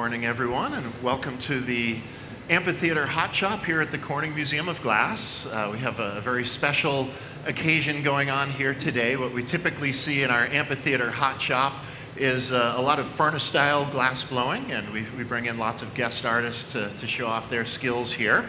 morning, everyone, and welcome to the Amphitheater Hot Shop here at the Corning Museum of Glass. We have a very special occasion going on here today. What we typically see in our Amphitheater Hot Shop is a lot of furnace-style glass blowing, and we bring in lots of guest artists to show off their skills here.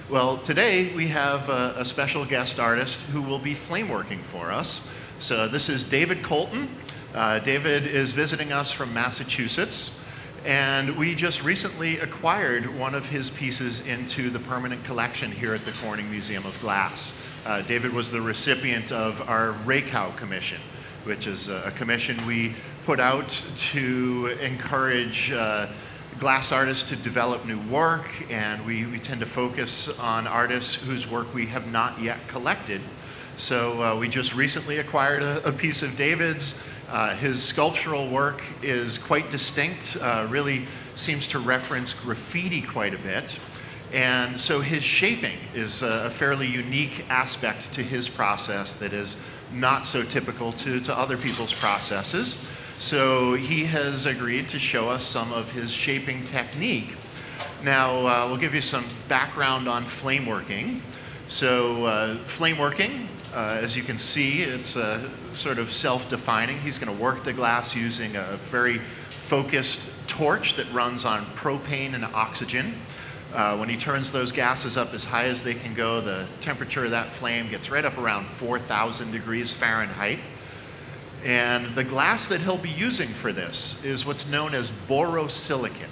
Well, today we have a special guest artist who will be flameworking for us. So this is David Colton. David is visiting us from Massachusetts. And we just recently acquired one of his pieces into the permanent collection here at the Corning Museum of Glass. David was the recipient of our Raycow Commission, which is a commission we put out to encourage glass artists to develop new work, and we tend to focus on artists whose work we have not yet collected. So we just recently acquired a piece of David's. His sculptural work is quite distinct, really seems to reference graffiti quite a bit. And so his shaping is a fairly unique aspect to his process that is not so typical to other people's processes. So he has agreed to show us some of his shaping technique. Now, we'll give you some background on flameworking. So flameworking, as you can see, it's sort of self-defining. He's going to work the glass using a very focused torch that runs on propane and oxygen. When he turns those gases up as high as they can go, the temperature of that flame gets right up around 4,000 degrees Fahrenheit. And the glass that he'll be using for this is what's known as borosilicate.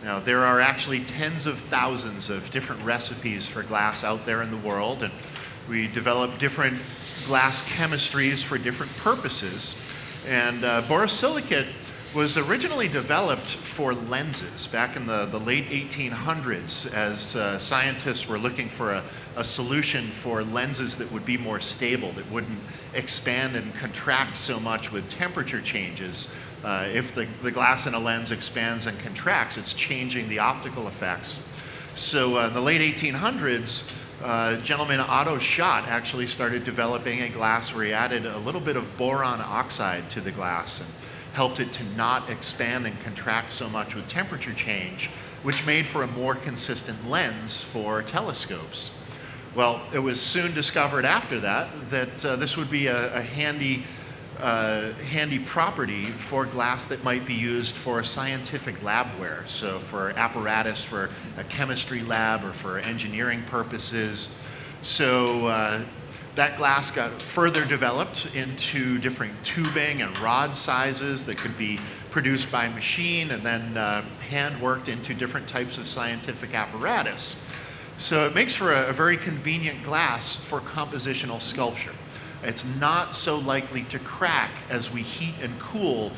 Now, there are actually tens of thousands of different recipes for glass out there in the world, and we develop different glass chemistries for different purposes. And borosilicate was originally developed for lenses back in the late 1800s as scientists were looking for a solution for lenses that would be more stable, that wouldn't expand and contract so much with temperature changes. If the glass in a lens expands and contracts, it's changing the optical effects. So in the late 1800s, gentleman Otto Schott actually started developing a glass where he added a little bit of boron oxide to the glass and helped it to not expand and contract so much with temperature change, which made for a more consistent lens for telescopes. Well, it was soon discovered after that this would be a handy property for glass that might be used for scientific labware, so for apparatus for a chemistry lab or for engineering purposes. So that glass got further developed into different tubing and rod sizes that could be produced by machine and then hand-worked into different types of scientific apparatus. So it makes for a very convenient glass for compositional sculpture. It's not so likely to crack as we heat and cool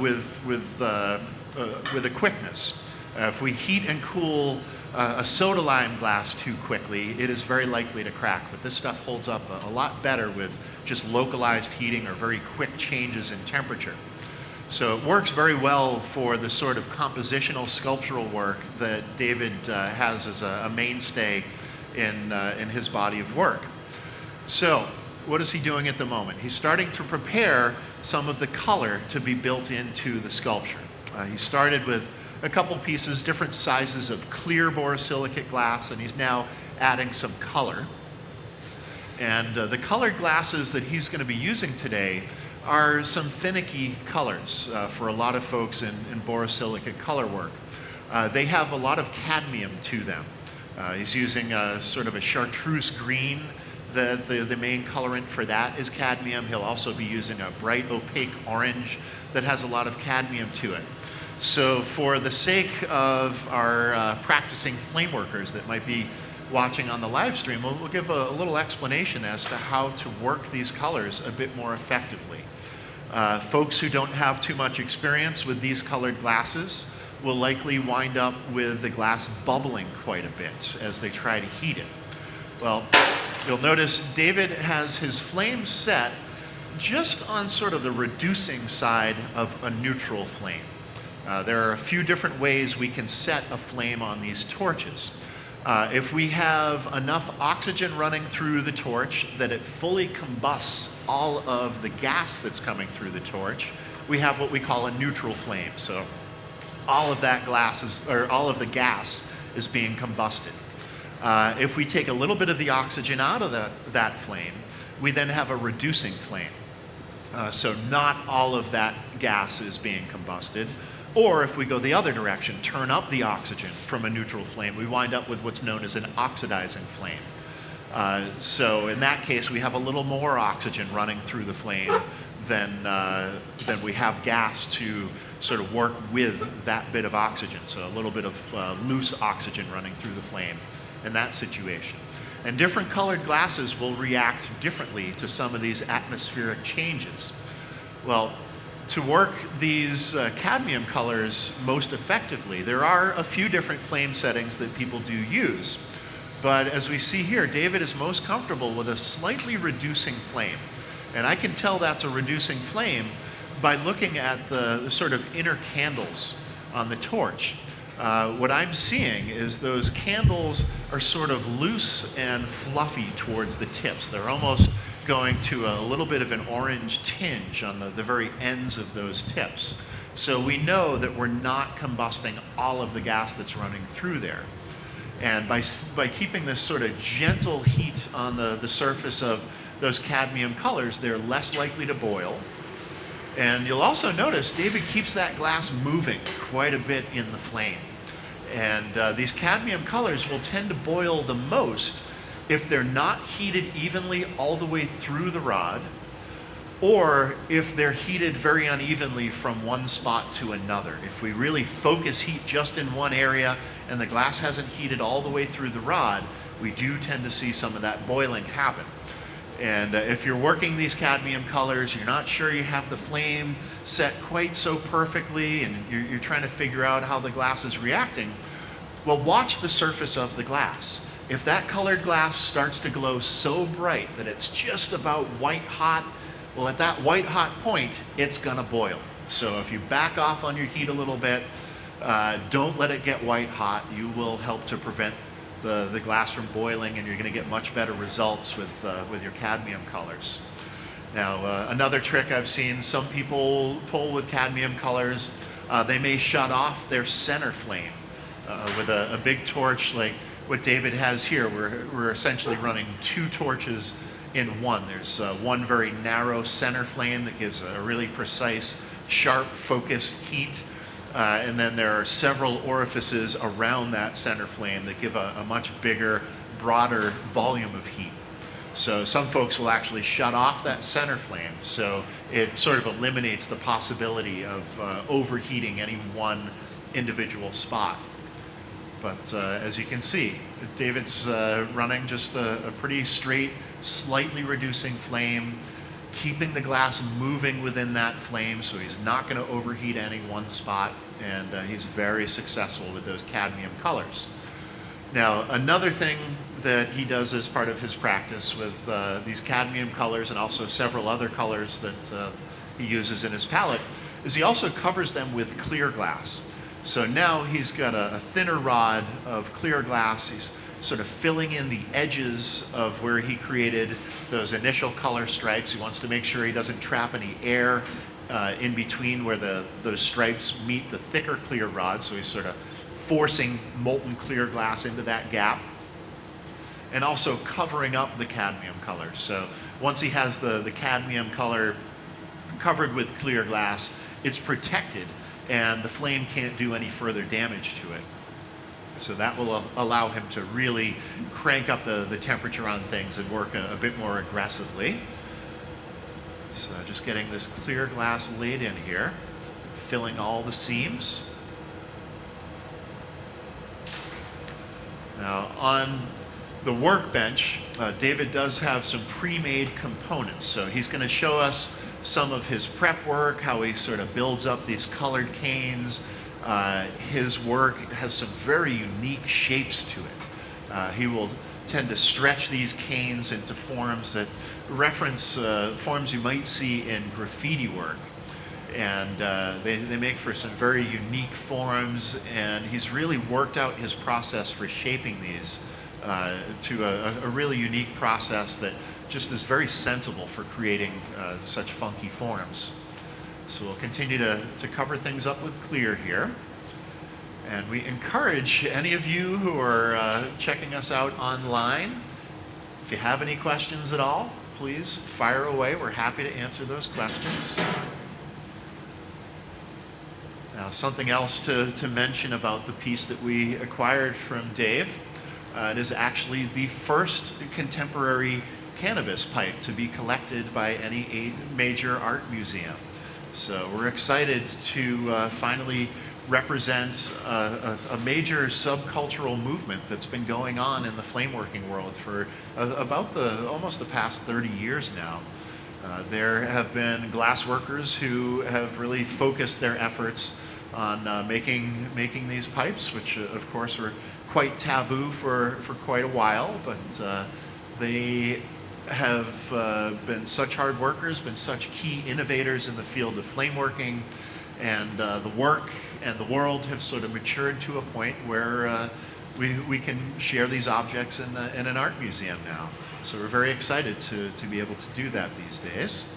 with a quickness. If we heat and cool a soda lime glass too quickly, it is very likely to crack. But this stuff holds up a lot better with just localized heating or very quick changes in temperature. So it works very well for the sort of compositional sculptural work that David has as a mainstay in his body of work. So what is he doing at the moment? He's starting to prepare some of the color to be built into the sculpture. He started with a couple pieces, different sizes of clear borosilicate glass, and he's now adding some color. And the colored glasses that he's going to be using today are some finicky colors for a lot of folks in borosilicate color work. They have a lot of cadmium to them. He's using sort of a chartreuse green. The main colorant for that is cadmium. He'll also be using a bright opaque orange that has a lot of cadmium to it. So for the sake of our practicing flame workers that might be watching on the live stream, we'll give a little explanation as to how to work these colors a bit more effectively. Folks who don't have too much experience with these colored glasses will likely wind up with the glass bubbling quite a bit as they try to heat it. Well, you'll notice David has his flame set just on sort of the reducing side of a neutral flame. There are a few different ways we can set a flame on these torches. If we have enough oxygen running through the torch that it fully combusts all of the gas that's coming through the torch, we have what we call a neutral flame. So all of that all of the gas is being combusted. If we take a little bit of the oxygen out of that flame, we then have a reducing flame. So not all of that gas is being combusted. Or if we go the other direction, turn up the oxygen from a neutral flame, we wind up with what's known as an oxidizing flame. So in that case, we have a little more oxygen running through the flame than we have gas to sort of work with that bit of oxygen. So a little bit of loose oxygen running through the flame in that situation. And different colored glasses will react differently to some of these atmospheric changes. Well, to work these cadmium colors most effectively, there are a few different flame settings that people do use. But as we see here, David is most comfortable with a slightly reducing flame. And I can tell that's a reducing flame by looking at the sort of inner candles on the torch. What I'm seeing is those candles are sort of loose and fluffy towards the tips. They're almost going to a little bit of an orange tinge on the very ends of those tips. So we know that we're not combusting all of the gas that's running through there. And by keeping this sort of gentle heat on the surface of those cadmium colors, they're less likely to boil. And you'll also notice David keeps that glass moving quite a bit in the flame. And these cadmium colors will tend to boil the most if they're not heated evenly all the way through the rod, or if they're heated very unevenly from one spot to another. If we really focus heat just in one area and the glass hasn't heated all the way through the rod, we do tend to see some of that boiling happen. And if you're working these cadmium colors, you're not sure you have the flame set quite so perfectly, and you're trying to figure out how the glass is reacting, well, watch the surface of the glass. If that colored glass starts to glow so bright that it's just about white hot, well, at that white hot point, it's gonna boil. So if you back off on your heat a little bit, don't let it get white hot. You will help to prevent the glass from boiling, and you're gonna get much better results with your cadmium colors. Now, another trick I've seen some people pull with cadmium colors, they may shut off their center flame with a big torch like what David has here. We're essentially running two torches in one. There's one very narrow center flame that gives a really precise, sharp, focused heat. And then there are several orifices around that center flame that give a much bigger, broader volume of heat. So some folks will actually shut off that center flame, so it sort of eliminates the possibility of overheating any one individual spot. But as you can see, David's running just a pretty straight, slightly reducing flame, keeping the glass moving within that flame, so he's not going to overheat any one spot, and he's very successful with those cadmium colors. Now, another thing that he does as part of his practice with these cadmium colors, and also several other colors that he uses in his palette, is he also covers them with clear glass. So now he's got a thinner rod of clear glass. He's sort of filling in the edges of where he created those initial color stripes. He wants to make sure he doesn't trap any air in between where those stripes meet the thicker clear rod. So he's sort of forcing molten clear glass into that gap, and also covering up the cadmium color. So once he has the cadmium color covered with clear glass, it's protected, and the flame can't do any further damage to it. So that will allow him to really crank up the temperature on things and work a bit more aggressively. So just getting this clear glass laid in here, filling all the seams. Now on the workbench, David does have some pre-made components. So he's going to show us some of his prep work, how he sort of builds up these colored canes. His work has some very unique shapes to it. He will tend to stretch these canes into forms that reference forms you might see in graffiti work. And they make for some very unique forms, and he's really worked out his process for shaping these to a really unique process that just is very sensible for creating such funky forms. So we'll continue to cover things up with clear here. And we encourage any of you who are checking us out online, if you have any questions at all, please fire away. We're happy to answer those questions. Now, something else to mention about the piece that we acquired from Dave. It is actually the first contemporary cannabis pipe to be collected by any major art museum. So we're excited to finally represent a major subcultural movement that's been going on in the flameworking world for about almost the past 30 years now. There have been glass workers who have really focused their efforts on making these pipes, which of course were quite taboo for quite a while, but they have been such hard workers, been such key innovators in the field of flameworking, and the work and the world have sort of matured to a point where we can share these objects in an art museum now. So we're very excited to be able to do that these days.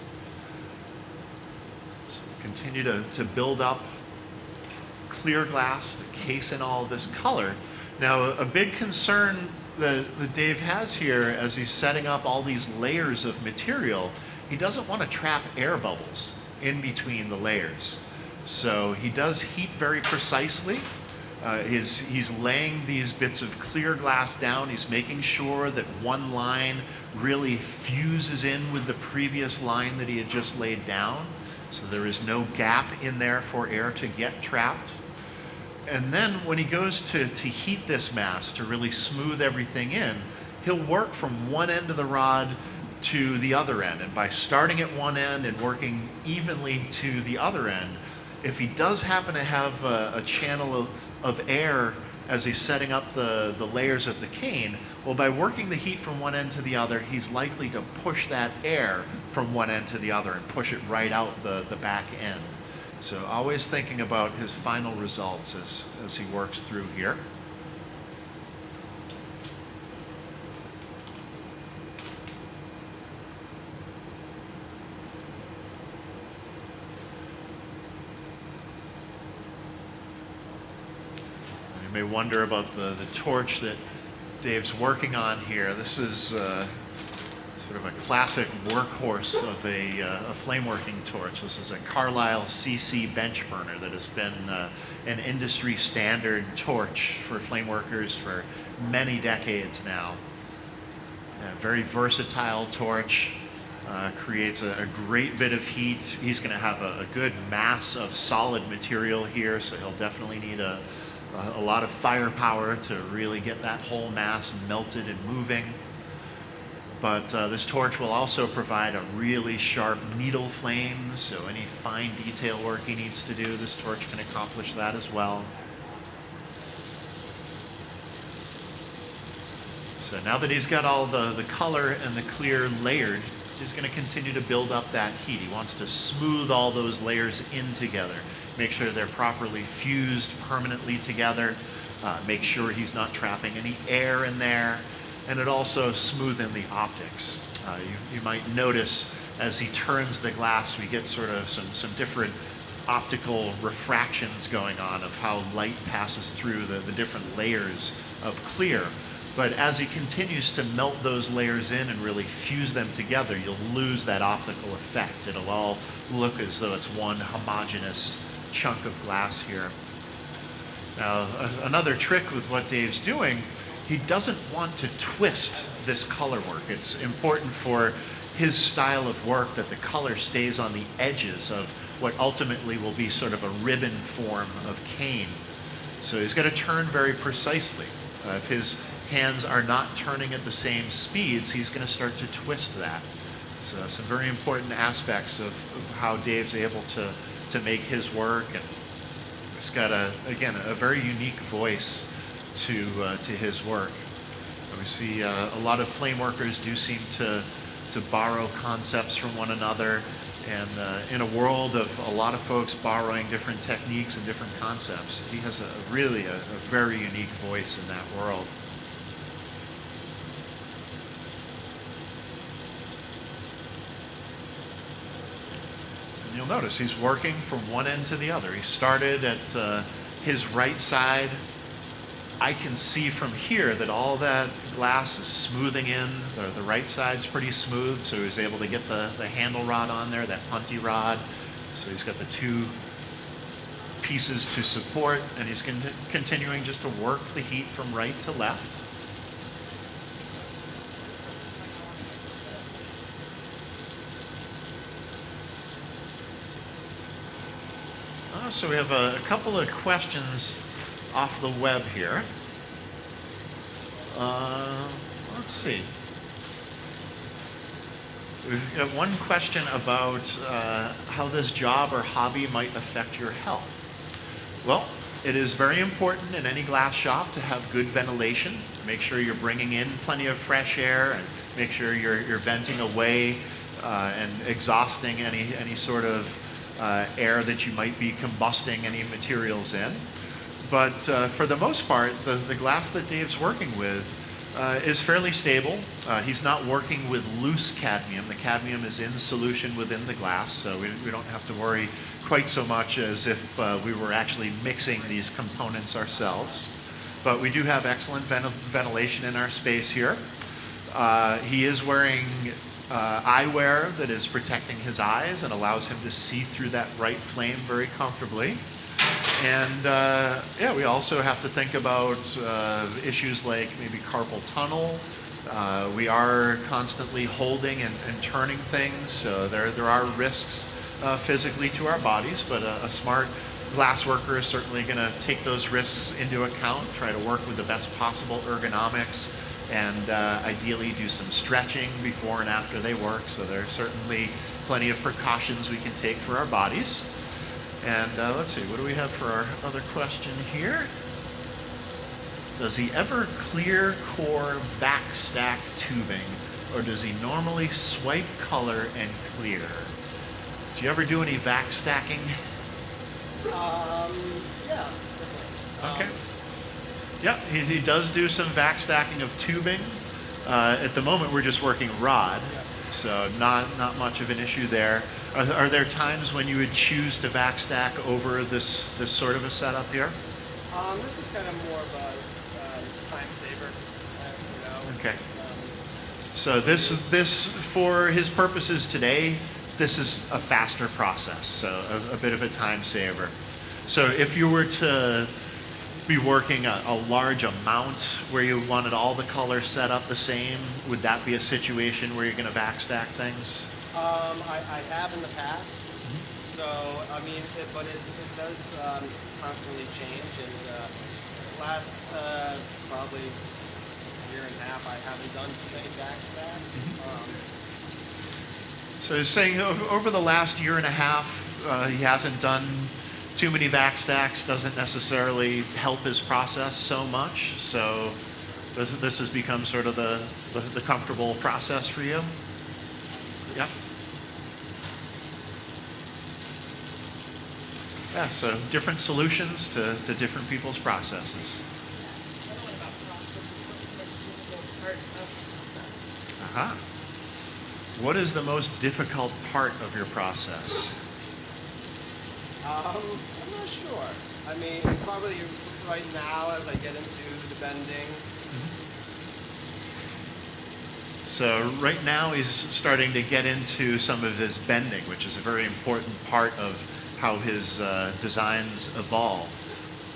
So continue to build up clear glass to case in all this color. Now, a big concern that Dave has here as he's setting up all these layers of material, he doesn't want to trap air bubbles in between the layers. So he does heat very precisely. He's laying these bits of clear glass down. He's making sure that one line really fuses in with the previous line that he had just laid down, so there is no gap in there for air to get trapped. And then when he goes to heat this mass to really smooth everything in, he'll work from one end of the rod to the other end. And by starting at one end and working evenly to the other end, if he does happen to have a channel of air as he's setting up the layers of the cane, well, by working the heat from one end to the other, he's likely to push that air from one end to the other and push it right out the back end. So always thinking about his final results as he works through here. You may wonder about the torch that Dave's working on here. This is sort of a classic workhorse of a flameworking torch. This is a Carlisle CC bench burner that has been an industry standard torch for flameworkers for many decades now. A very versatile torch, creates a great bit of heat. He's going to have a good mass of solid material here, so he'll definitely need a lot of firepower to really get that whole mass melted and moving. But this torch will also provide a really sharp needle flame, so any fine detail work he needs to do, this torch can accomplish that as well. So now that he's got all the color and the clear layered, he's going to continue to build up that heat. He wants to smooth all those layers in together, make sure they're properly fused permanently together, make sure he's not trapping any air in there, and it also smoothen the optics. You might notice as he turns the glass, we get sort of some different optical refractions going on of how light passes through the different layers of clear. But as he continues to melt those layers in and really fuse them together, you'll lose that optical effect. It'll all look as though it's one homogeneous chunk of glass here. Now, another trick with what Dave's doing, he doesn't want to twist this color work. It's important for his style of work that the color stays on the edges of what ultimately will be sort of a ribbon form of cane. So he's got to turn very precisely. If his hands are not turning at the same speeds, he's going to start to twist that. So some very important aspects of how Dave's able to make his work. And he's got, again, a very unique voice to his work. We see a lot of flame workers do seem to borrow concepts from one another, and in a world of a lot of folks borrowing different techniques and different concepts, he has really a very unique voice in that world. And you'll notice he's working from one end to the other. He started at his right side, I can see from here that all that glass is smoothing in. The right side's pretty smooth, so he's able to get the handle rod on there, that punty rod. So he's got the two pieces to support, and he's continuing just to work the heat from right to left. So we have a couple of questions off the web here. Let's see. We've got one question about how this job or hobby might affect your health. Well, it is very important in any glass shop to have good ventilation. Make sure you're bringing in plenty of fresh air, and make sure you're venting away and exhausting any sort of air that you might be combusting any materials in. But for the most part, the glass that Dave's working with is fairly stable. He's not working with loose cadmium. The cadmium is in solution within the glass, so we don't have to worry quite so much as if we were actually mixing these components ourselves. But we do have excellent ventilation in our space here. He is wearing eyewear that is protecting his eyes and allows him to see through that bright flame very comfortably. And yeah, we also have to think about issues like maybe carpal tunnel. We are constantly holding and turning things, so there are risks physically to our bodies, but a smart glass worker is certainly going to take those risks into account, try to work with the best possible ergonomics, and ideally do some stretching before and after they work. So there's certainly plenty of precautions we can take for our bodies. And let's see, what do we have for our other question here? Does he ever clear core vac stack tubing, or does he normally swipe color and clear? Do you ever do any vac stacking? Yeah. Okay. Yeah, he does do some vac stacking of tubing. At the moment, we're just working rod, so not much of an issue there. Are there times when you would choose to vac stack over this sort of a setup here? This is kind of more of a time saver, you know. Okay. So this for his purposes today, this is a faster process, so a bit of a time saver. So if you were to be working a large amount where you wanted all the colors set up the same, would that be a situation where you're going to vac stack things? I have in the past, so I mean, but it does constantly change, and last probably year and a half I haven't done too many vac stacks. So he's saying over the last year and a half, he hasn't done too many vac stacks, doesn't necessarily help his process so much. So this has become sort of the comfortable process for you? Yeah. Yeah, so different solutions to different people's processes. Uh-huh. What is the most difficult part of your process? I'm not sure. I mean, probably right now as I get into the bending. So right now he's starting to get into some of his bending, which is a very important part of how his designs evolve.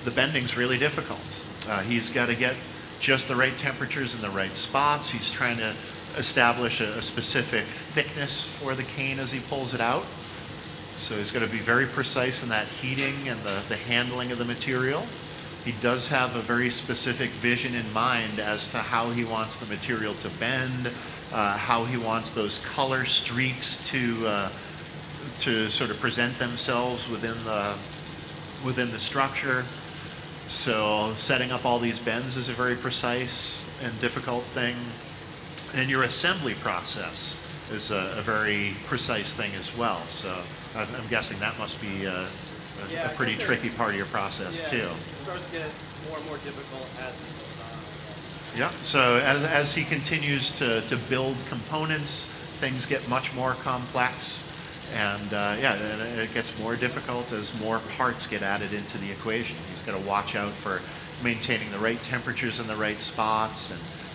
The bending's really difficult. He's got to get just the right temperatures in the right spots. He's trying to establish a specific thickness for the cane as he pulls it out. So he's got to be very precise in that heating and the handling of the material. He does have a very specific vision in mind as to how he wants the material to bend, how he wants those color streaks to sort of present themselves within the structure. So setting up all these bends is a very precise and difficult thing. And your assembly process is a very precise thing as well. So I'm guessing that must be a pretty tricky part of your process too. It starts to get more and more difficult as it goes on, I guess. Yeah, so as he continues to build components, things get much more complex. And and it gets more difficult as more parts get added into the equation. He's got to watch out for maintaining the right temperatures in the right spots,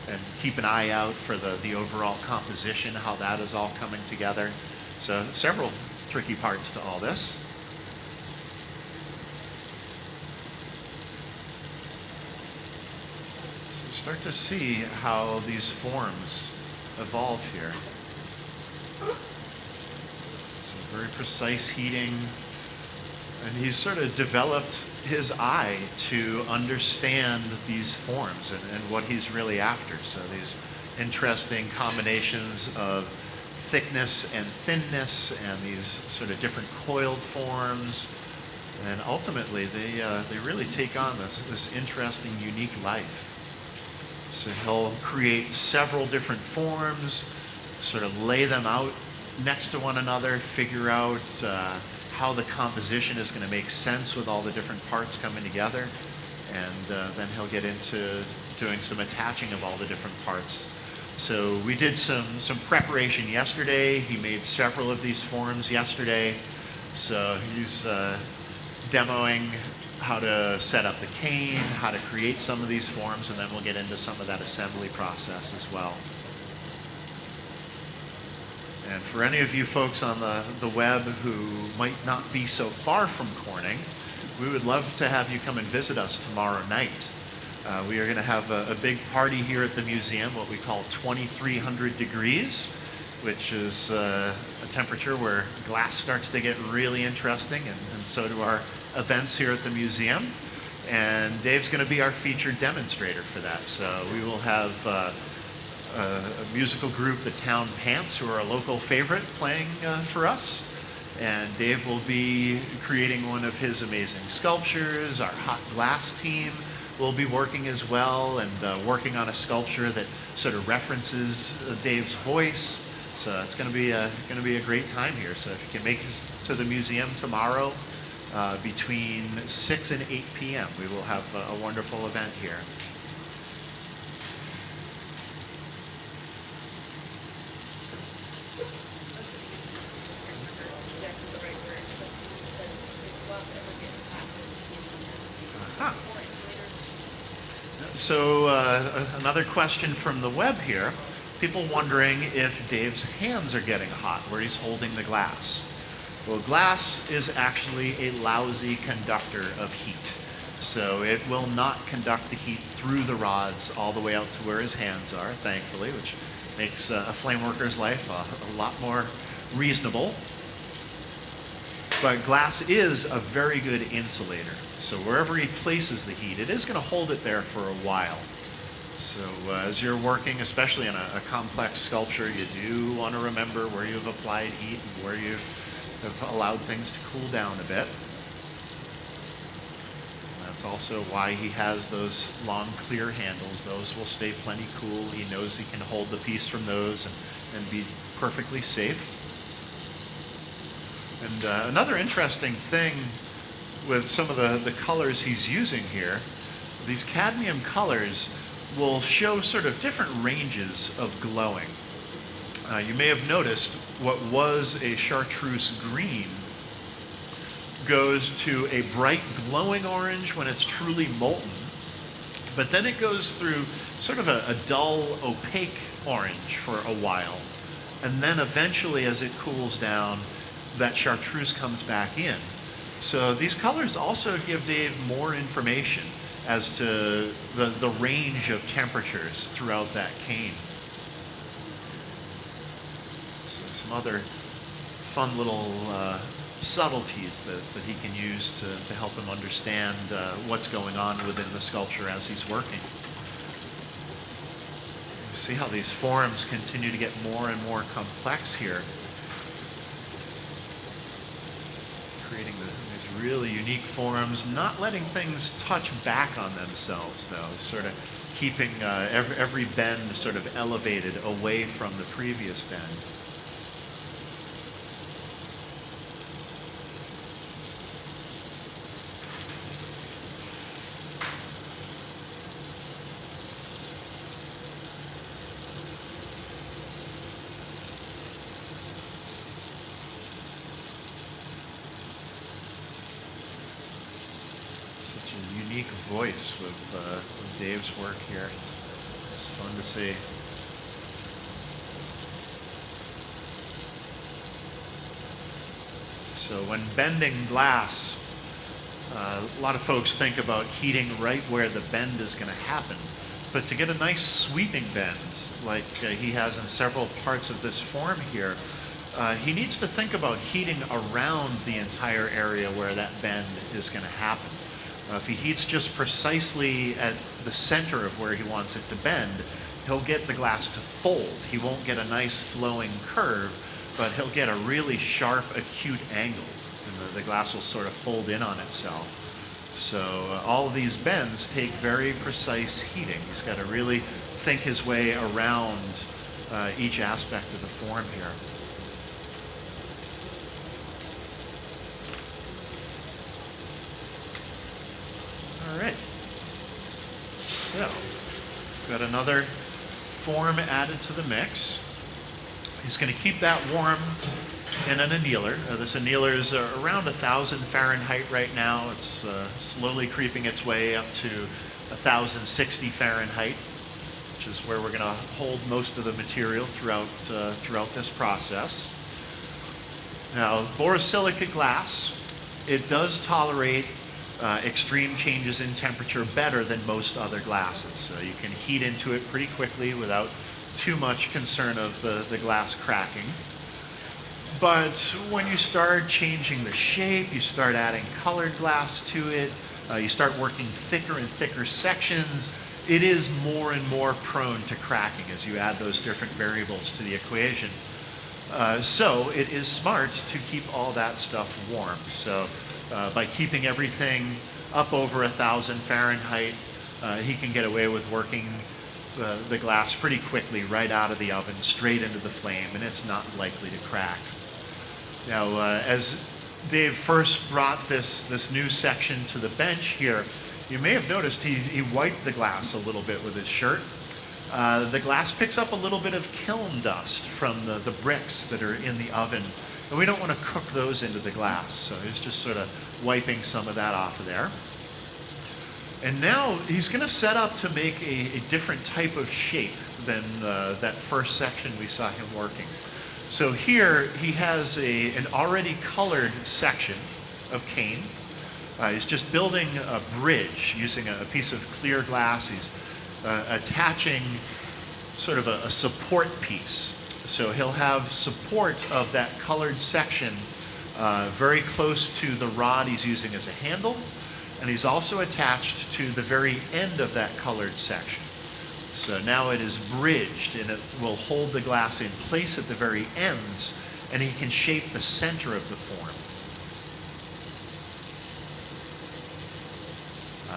and keep an eye out for the overall composition, how that is all coming together. So several tricky parts to all this. So we start to see how these forms evolve here. Some very precise heating, and he's sort of developed his eye to understand these forms and what he's really after. So these interesting combinations of thickness and thinness, and these sort of different coiled forms, and ultimately they really take on this interesting, unique life. So he'll create several different forms, sort of lay them out next to one another, figure out how the composition is going to make sense with all the different parts coming together, and then he'll get into doing some attaching of all the different parts. So we did some preparation yesterday. He made several of these forms yesterday. So he's demoing how to set up the cane, how to create some of these forms, and then we'll get into some of that assembly process as well. And for any of you folks on the web who might not be so far from Corning, we would love to have you come and visit us tomorrow night. We are going to have a big party here at the museum, what we call 2300 degrees, which is a temperature where glass starts to get really interesting, and so do our events here at the museum. And Dave's going to be our featured demonstrator for that. So we will have a musical group, the Town Pants, who are a local favorite, playing for us. And Dave will be creating one of his amazing sculptures. Our hot glass team will be working as well, and working on a sculpture that sort of references Dave's voice. So it's going to be a great time here. So if you can make it to the museum tomorrow between 6 and 8 p.m., we will have a wonderful event here. So another question from the web here, people wondering if Dave's hands are getting hot where he's holding the glass. Well, glass is actually a lousy conductor of heat. So it will not conduct the heat through the rods all the way out to where his hands are, thankfully, which makes a flameworker's life a lot more reasonable. But glass is a very good insulator. So wherever he places the heat, it is going to hold it there for a while. So as you're working, especially on a complex sculpture, you do want to remember where you've applied heat and where you have allowed things to cool down a bit. And that's also why he has those long, clear handles. Those will stay plenty cool. He knows he can hold the piece from those and be perfectly safe. And another interesting thing with some of the colors he's using here, these cadmium colors will show sort of different ranges of glowing. You may have noticed what was a chartreuse green goes to a bright glowing orange when it's truly molten, but then it goes through sort of a dull opaque orange for a while, and then eventually as it cools down, that chartreuse comes back in. So these colors also give Dave more information as to the range of temperatures throughout that cane. So some other fun little subtleties that he can use to help him understand what's going on within the sculpture as he's working. You see how these forms continue to get more and more complex here. Creating these really unique forms, not letting things touch back on themselves though, sort of keeping every bend sort of elevated away from the previous bend. unique voice with Dave's work here. It's fun to see. So when bending glass, a lot of folks think about heating right where the bend is going to happen. But to get a nice sweeping bend, like he has in several parts of this form here, he needs to think about heating around the entire area where that bend is going to happen. If he heats just precisely at the center of where he wants it to bend, he'll get the glass to fold. He won't get a nice flowing curve, but he'll get a really sharp, acute angle, and the glass will sort of fold in on itself. So all of these bends take very precise heating. He's got to really think his way around each aspect of the form here. All right. So, got another form added to the mix. He's going to keep that warm in an annealer. This annealer is around 1,000 Fahrenheit right now. It's slowly creeping its way up to 1,060 Fahrenheit, which is where we're going to hold most of the material throughout this process. Now, borosilicate glass, it does tolerate extreme changes in temperature better than most other glasses. So you can heat into it pretty quickly without too much concern of the glass cracking. But when you start changing the shape, you start adding colored glass to it, you start working thicker and thicker sections, it is more and more prone to cracking as you add those different variables to the equation. So it is smart to keep all that stuff warm. So by keeping everything up over 1,000 Fahrenheit, he can get away with working the glass pretty quickly right out of the oven, straight into the flame, and it's not likely to crack. Now, as Dave first brought this new section to the bench here, you may have noticed he wiped the glass a little bit with his shirt. The glass picks up a little bit of kiln dust from the bricks that are in the oven, and we don't want to cook those into the glass, so he's just sort of wiping some of that off of there. And now he's going to set up to make a different type of shape than that first section we saw him working. So here he has an already colored section of cane. He's just building a bridge using a piece of clear glass. He's attaching sort of a support piece. So he'll have support of that colored section very close to the rod he's using as a handle. And he's also attached to the very end of that colored section. So now it is bridged, and it will hold the glass in place at the very ends, and he can shape the center of the form.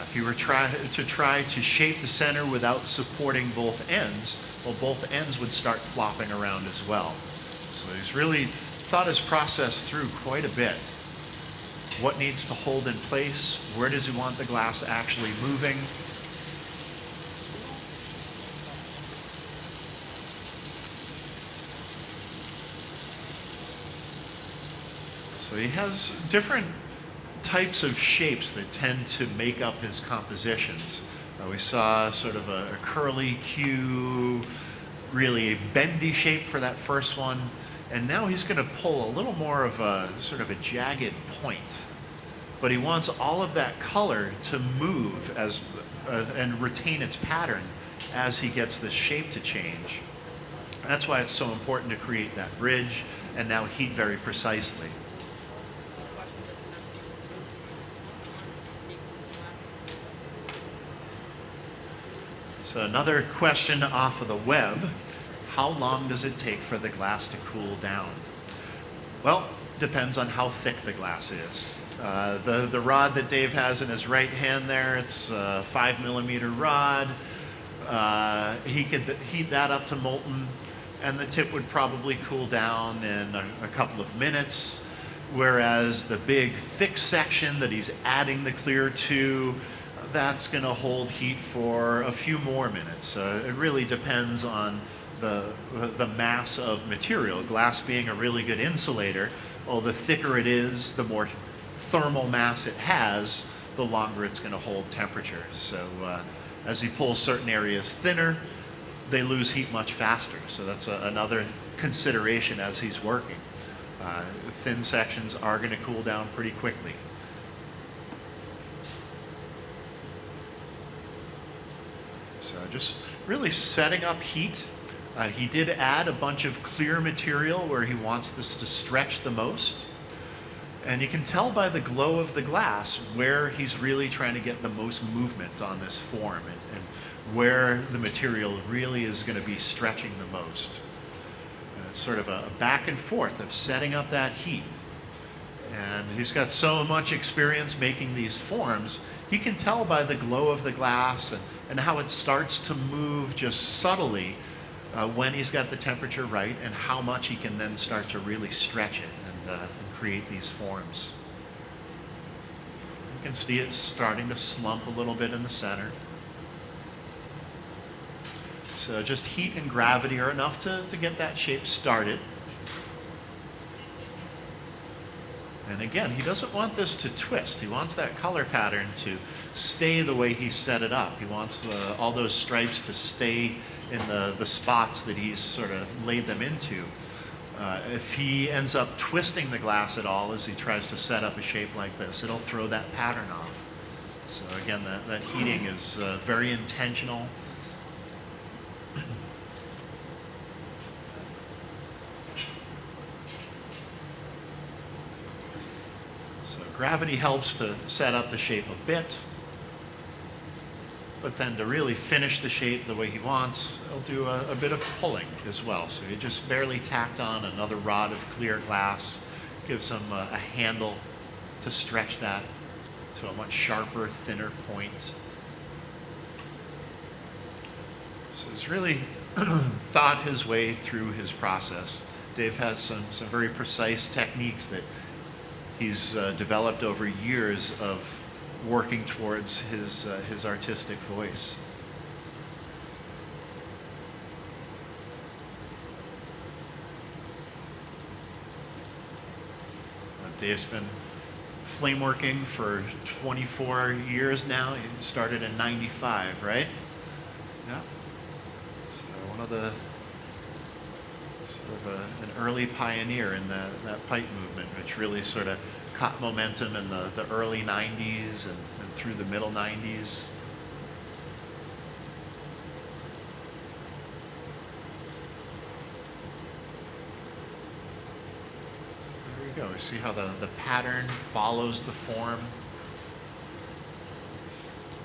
If you were to try to shape the center without supporting both ends, well, both ends would start flopping around as well. So he's really thought his process through quite a bit. What needs to hold in place? Where does he want the glass actually moving? So he has different types of shapes that tend to make up his compositions. We saw sort of a curly Q, really a bendy shape for that first one. And now he's going to pull a little more of a sort of a jagged point. But he wants all of that color to move and retain its pattern as he gets the shape to change. That's why it's so important to create that bridge and now heat very precisely. So another question off of the web. How long does it take for the glass to cool down? Well, depends on how thick the glass is. The rod that Dave has in his right hand there, it's a 5mm rod. He could heat that up to molten, and the tip would probably cool down in a couple of minutes, whereas the big thick section that he's adding the clear to, that's going to hold heat for a few more minutes. It really depends on the mass of material. Glass being a really good insulator, well, the thicker it is, the more thermal mass it has, the longer it's going to hold temperature. So as he pulls certain areas thinner, they lose heat much faster. So that's another consideration as he's working. Thin sections are going to cool down pretty quickly. So just really setting up heat. He did add a bunch of clear material where he wants this to stretch the most. And you can tell by the glow of the glass where he's really trying to get the most movement on this form and where the material really is going to be stretching the most. And it's sort of a back and forth of setting up that heat. And he's got so much experience making these forms, he can tell by the glow of the glass and how it starts to move just subtly when he's got the temperature right, and how much he can then start to really stretch it and create these forms. You can see it starting to slump a little bit in the center. So just heat and gravity are enough to get that shape started. And again, he doesn't want this to twist. He wants that color pattern to stay the way he set it up. He wants all those stripes to stay in the spots that he's sort of laid them into. If he ends up twisting the glass at all as he tries to set up a shape like this, it'll throw that pattern off. So again, that heating is very intentional. So gravity helps to set up the shape a bit. But then to really finish the shape the way he wants, he'll do a bit of pulling as well. So he just barely tacked on another rod of clear glass, gives him a handle to stretch that to a much sharper, thinner point. So he's really thought his way through his process. Dave has some very precise techniques that he's developed over years of working towards his artistic voice. Dave's been flameworking for 24 years now. He started in '95, right? Yeah. So one of the sort of an early pioneer in that pipe movement, which really sort of caught momentum in the early 90s and through the middle 90s. So there you go. You see how the pattern follows the form.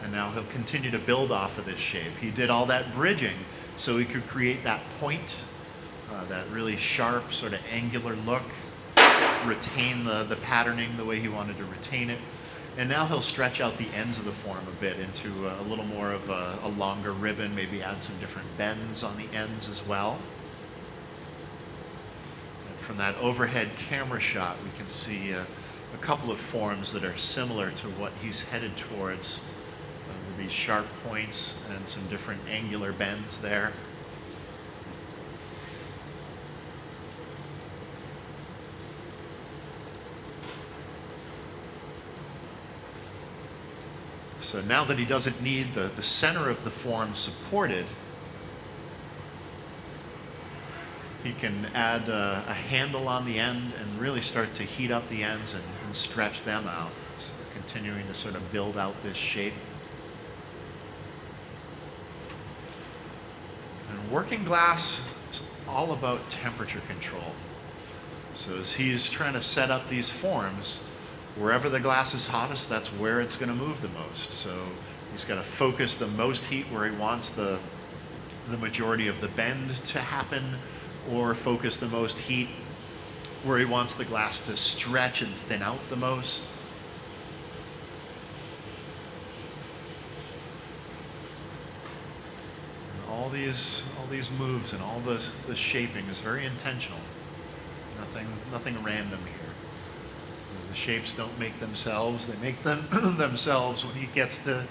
And now he'll continue to build off of this shape. He did all that bridging so he could create that point, that really sharp, sort of angular look. Retain the patterning the way he wanted to retain it. And now he'll stretch out the ends of the form a bit into a little more of a longer ribbon, maybe add some different bends on the ends as well. And from that overhead camera shot, we can see a couple of forms that are similar to what he's headed towards, with these sharp points and some different angular bends there. So now that he doesn't need the center of the form supported, he can add a handle on the end and really start to heat up the ends and stretch them out. So continuing to sort of build out this shape. And working glass is all about temperature control. So as he's trying to set up these forms, wherever the glass is hottest, that's where it's going to move the most. So he's got to focus the most heat where he wants the majority of the bend to happen, or focus the most heat where he wants the glass to stretch and thin out the most. And all these moves and all the shaping is very intentional. Nothing random here. The shapes don't make themselves, they make them themselves when he gets the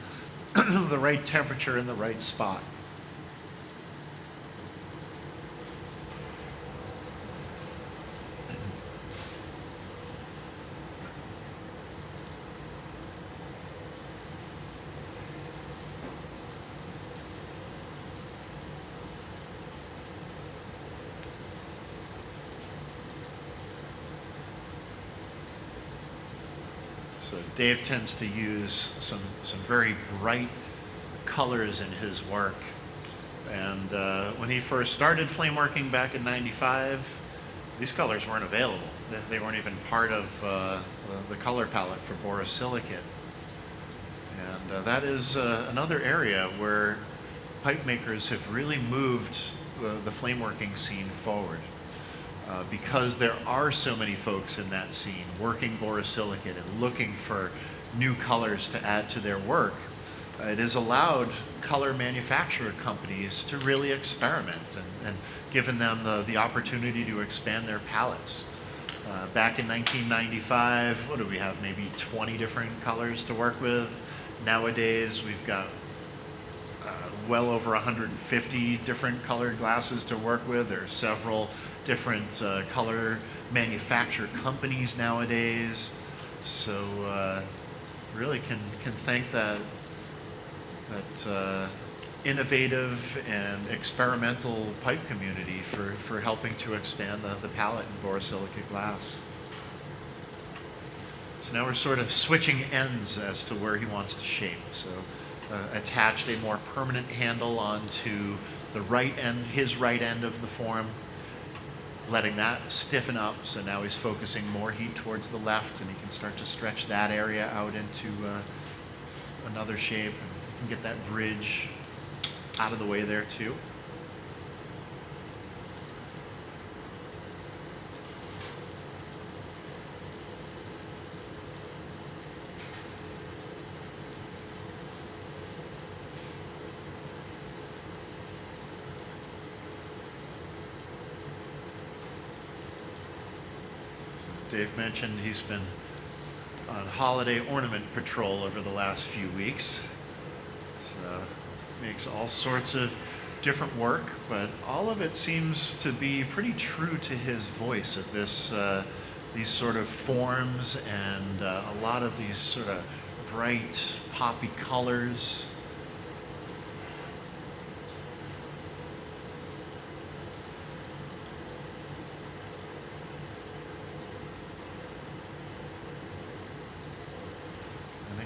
right temperature in the right spot. So Dave tends to use some very bright colors in his work. And when he first started flameworking back in '95, these colors weren't available. They weren't even part of the color palette for Borosilicate. And that is another area where pipe makers have really moved the flameworking scene forward. Because there are so many folks in that scene working borosilicate and looking for new colors to add to their work, it has allowed color manufacturer companies to really experiment and given them the opportunity to expand their palettes. Back in 1995, what do we have, maybe 20 different colors to work with? Nowadays, we've got well over 150 different colored glasses to work with. There are several different color manufacturer companies nowadays. So really can thank that innovative and experimental pipe community for helping to expand the palette in borosilicate glass. So now we're sort of switching ends as to where he wants to shape. So attached a more permanent handle onto the right end, his right end of the form, letting that stiffen up. So now he's focusing more heat towards the left, and he can start to stretch that area out into another shape. And you can get that bridge out of the way there too. Dave mentioned he's been on holiday ornament patrol over the last few weeks. So makes all sorts of different work, but all of it seems to be pretty true to his voice of this, these sort of forms and a lot of these sort of bright poppy colors.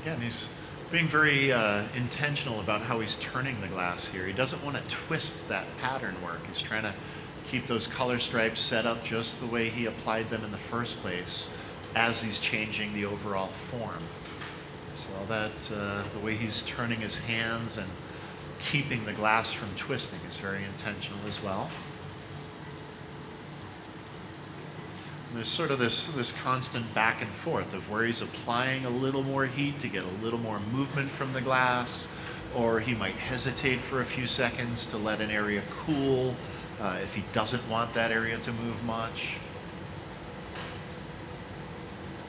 Again, he's being very intentional about how he's turning the glass here. He doesn't want to twist that pattern work. He's trying to keep those color stripes set up just the way he applied them in the first place as he's changing the overall form. So all that, the way he's turning his hands and keeping the glass from twisting is very intentional as well. There's sort of this constant back and forth of where he's applying a little more heat to get a little more movement from the glass, or he might hesitate for a few seconds to let an area cool if he doesn't want that area to move much.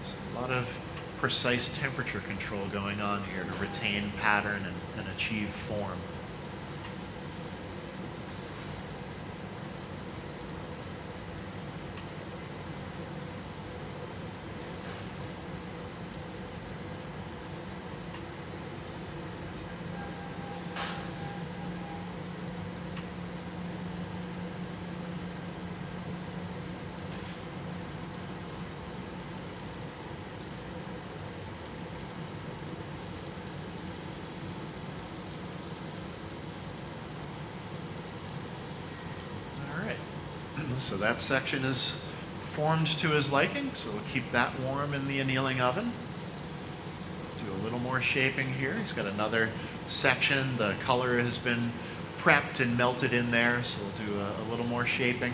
So a lot of precise temperature control going on here to retain pattern and achieve form. So that section is formed to his liking, so we'll keep that warm in the annealing oven. Do a little more shaping here. He's got another section. The color has been prepped and melted in there, so we'll do a little more shaping.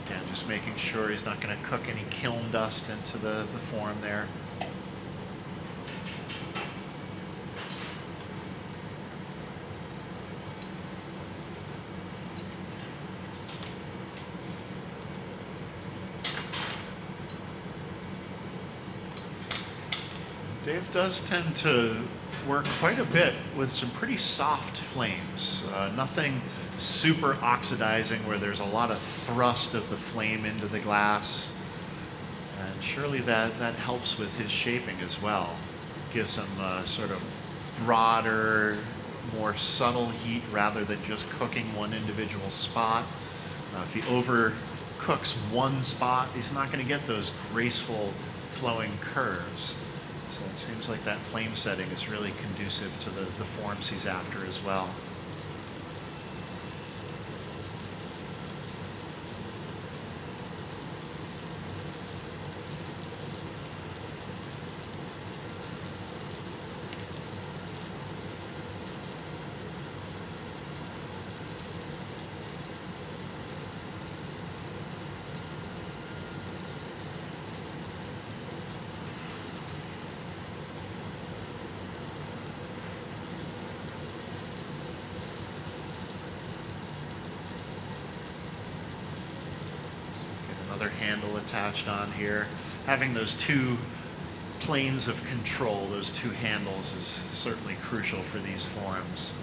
Again, just making sure he's not going to cook any kiln dust into the form there. Dave does tend to work quite a bit with some pretty soft flames. Nothing super oxidizing where there's a lot of thrust of the flame into the glass. And surely that helps with his shaping as well. Gives him a sort of broader, more subtle heat rather than just cooking one individual spot. If he overcooks one spot, he's not going to get those graceful flowing curves. So it seems like that flame setting is really conducive to the forms he's after as well. Another handle attached on here. Having those two planes of control, those two handles, is certainly crucial for these forms.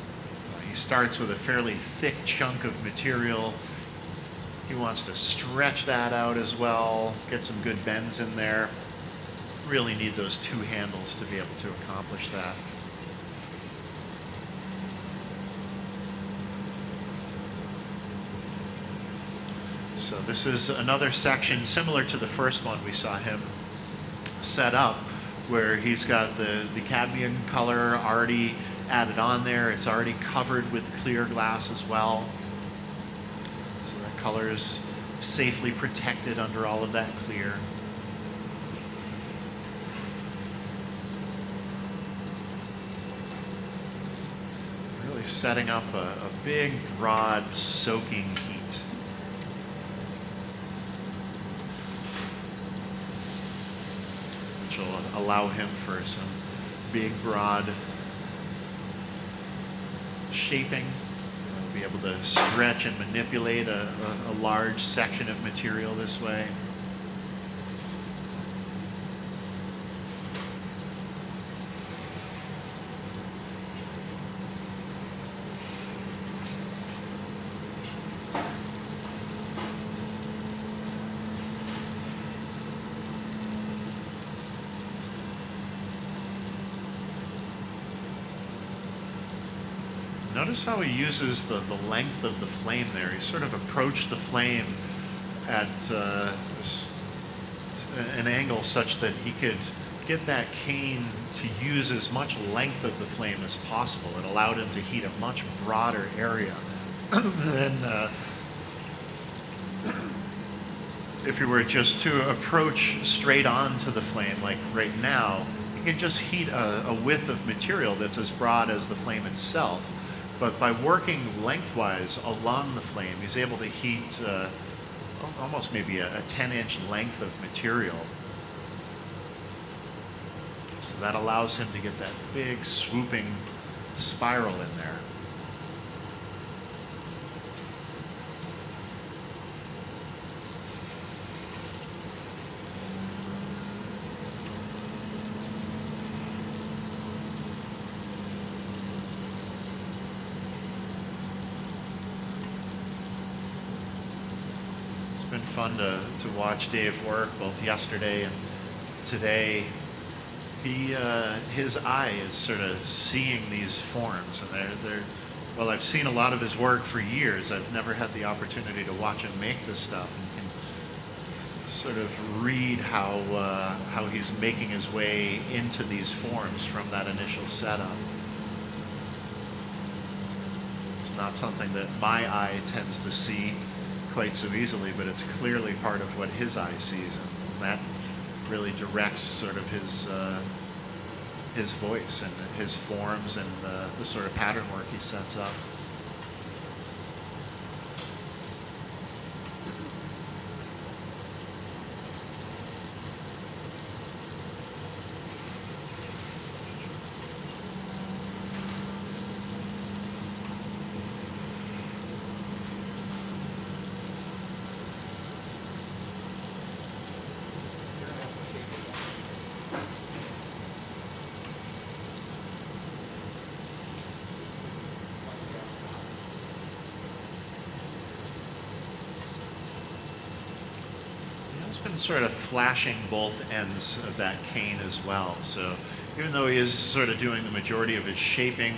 He starts with a fairly thick chunk of material. He wants to stretch that out as well, get some good bends in there. Really need those two handles to be able to accomplish that. So this is another section similar to the first one we saw him set up, where he's got the cadmium color already added on there. It's already covered with clear glass as well. So that color is safely protected under all of that clear. Really setting up a big, broad, soaking heat. Will allow him for some big, broad shaping. Be able to stretch and manipulate a large section of material this way. Notice how he uses the length of the flame there. He sort of approached the flame at an angle such that he could get that cane to use as much length of the flame as possible. It allowed him to heat a much broader area than if he were just to approach straight on to the flame, like right now. He can just heat a width of material that's as broad as the flame itself. But by working lengthwise along the flame, he's able to heat almost maybe a 10-inch length of material. So that allows him to get that big swooping spiral in there. It's been fun to watch Dave work both yesterday and today. His eye is sort of seeing these forms, and they're well, I've seen a lot of his work for years. I've never had the opportunity to watch him make this stuff, and can sort of read how he's making his way into these forms from that initial setup. It's not something that my eye tends to see quite so easily, but it's clearly part of what his eye sees, and that really directs sort of his voice and his forms and the sort of pattern work he sets up. He's been sort of flashing both ends of that cane as well. So even though he is sort of doing the majority of his shaping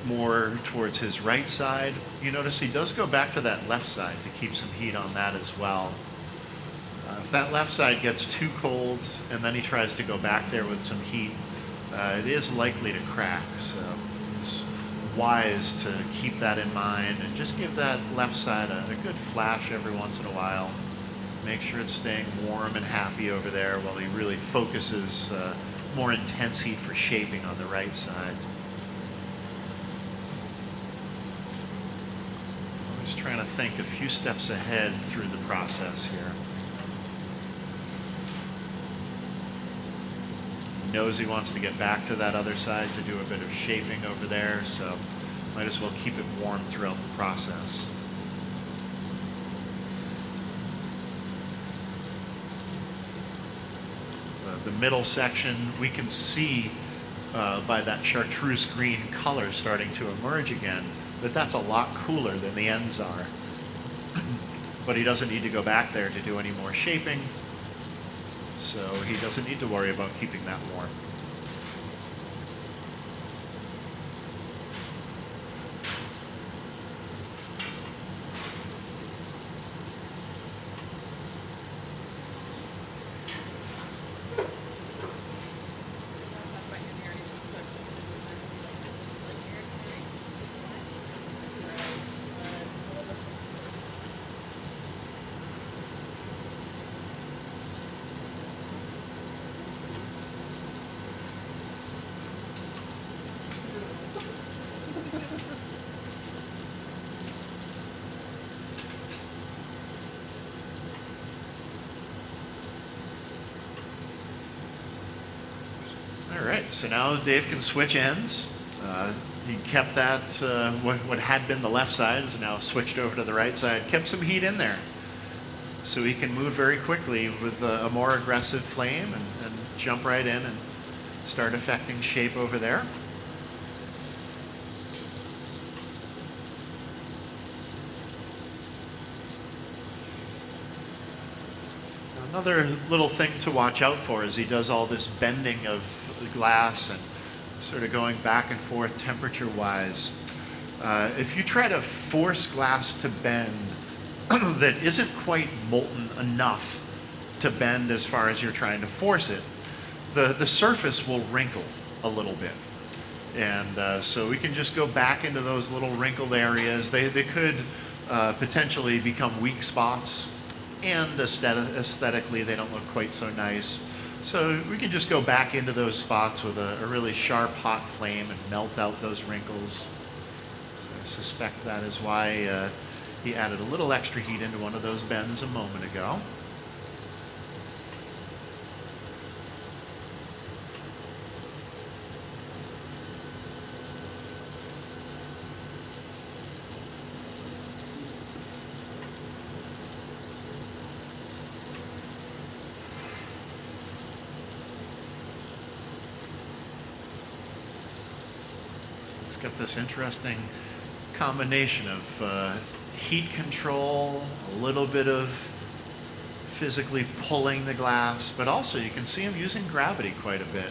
more towards his right side. You notice he does go back to that left side to keep some heat on that as well. If that left side gets too cold and then he tries to go back there with some heat, it is likely to crack. So it's wise to keep that in mind and just give that left side a good flash every once in a while. Make sure it's staying warm and happy over there while he really focuses more intense heat for shaping on the right side. I'm just trying to think a few steps ahead through the process here. He knows he wants to get back to that other side to do a bit of shaping over there, so might as well keep it warm throughout the process. The middle section, we can see by that chartreuse green color starting to emerge again that that's a lot cooler than the ends are. But he doesn't need to go back there to do any more shaping, so he doesn't need to worry about keeping that warm. All right, so now Dave can switch ends. He kept that, what had been the left side is now switched over to the right side, kept some heat in there. So he can move very quickly with a more aggressive flame and jump right in and start affecting shape over there. Another little thing to watch out for is he does all this bending of the glass and sort of going back and forth temperature-wise. If you try to force glass to bend that isn't quite molten enough to bend as far as you're trying to force it, the surface will wrinkle a little bit. And so we can just go back into those little wrinkled areas. They could potentially become weak spots, and aesthetically they don't look quite so nice. So we can just go back into those spots with a really sharp hot flame and melt out those wrinkles. So I suspect that is why he added a little extra heat into one of those bends a moment ago. It's got this interesting combination of heat control, a little bit of physically pulling the glass, but also you can see him using gravity quite a bit.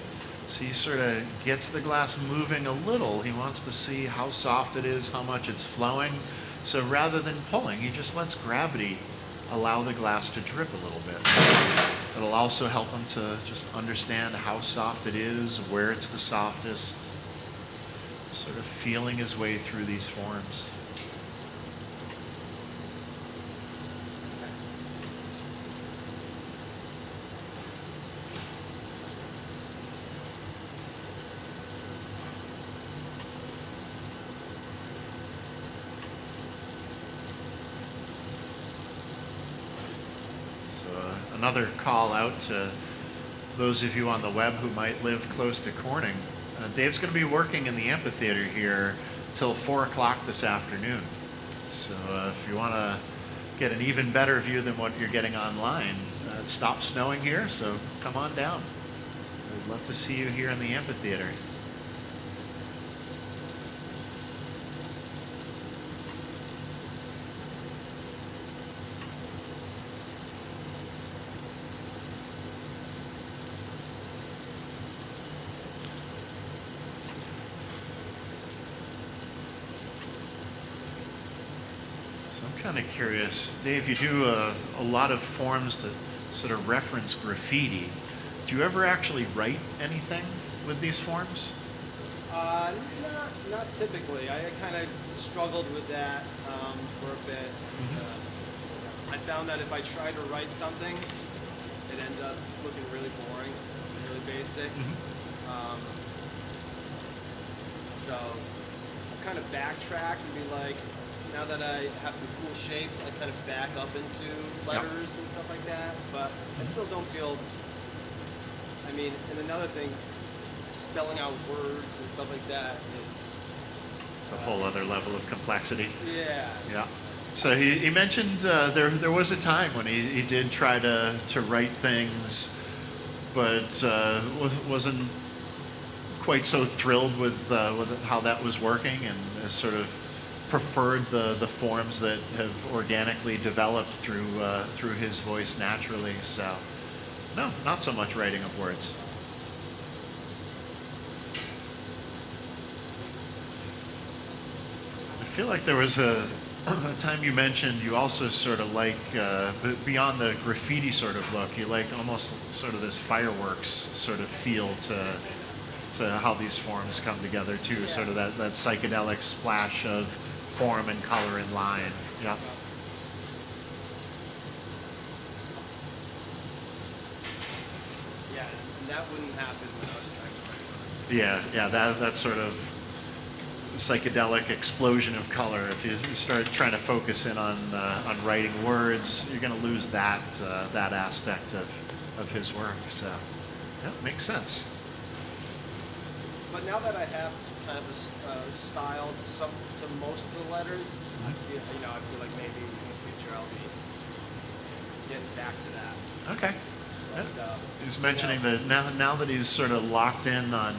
So he sort of gets the glass moving a little. He wants to see how soft it is, how much it's flowing. So rather than pulling, he just lets gravity allow the glass to drip a little bit. It'll also help him to just understand how soft it is, where it's the softest, sort of feeling his way through these forms. So another call out to those of you on the web who might live close to Corning. Dave's going to be working in the amphitheater here till 4 o'clock this afternoon. So if you want to get an even better view than what you're getting online, it stopped snowing here, so come on down. I'd love to see you here in the amphitheater. kind of curious, Dave, you do a lot of forms that sort of reference graffiti. Do you ever actually write anything with these forms? Not typically. I kind of struggled with that for a bit. I found that if I try to write something, it ends up looking really boring, really basic. So I've kind of backtracked and be like, now that I have some cool shapes, I kind of back up into letters and stuff like that. But I still don't feel, I mean, and another thing, spelling out words and stuff like that is... It's a whole other level of complexity. Yeah. Yeah. So he mentioned there was a time when he did try to write things, but wasn't quite so thrilled with how that was working, and sort of preferred the forms that have organically developed through his voice naturally. So no, not so much writing of words. I feel like there was a time you mentioned you also sort of like, beyond the graffiti sort of look, you like almost sort of this fireworks sort of feel to how these forms come together too, sort of that psychedelic splash of form and color and line. Yeah. Yeah, and that wouldn't happen when I was trying to write. Yeah, that sort of psychedelic explosion of color. If you start trying to focus in on writing words, you're going to lose that aspect of his work. So, yeah, makes sense. But now that I have kind of a style to most of the letters, I feel like maybe in the future I'll be getting back to that. Okay. But, he's mentioning that now that he's sort of locked in on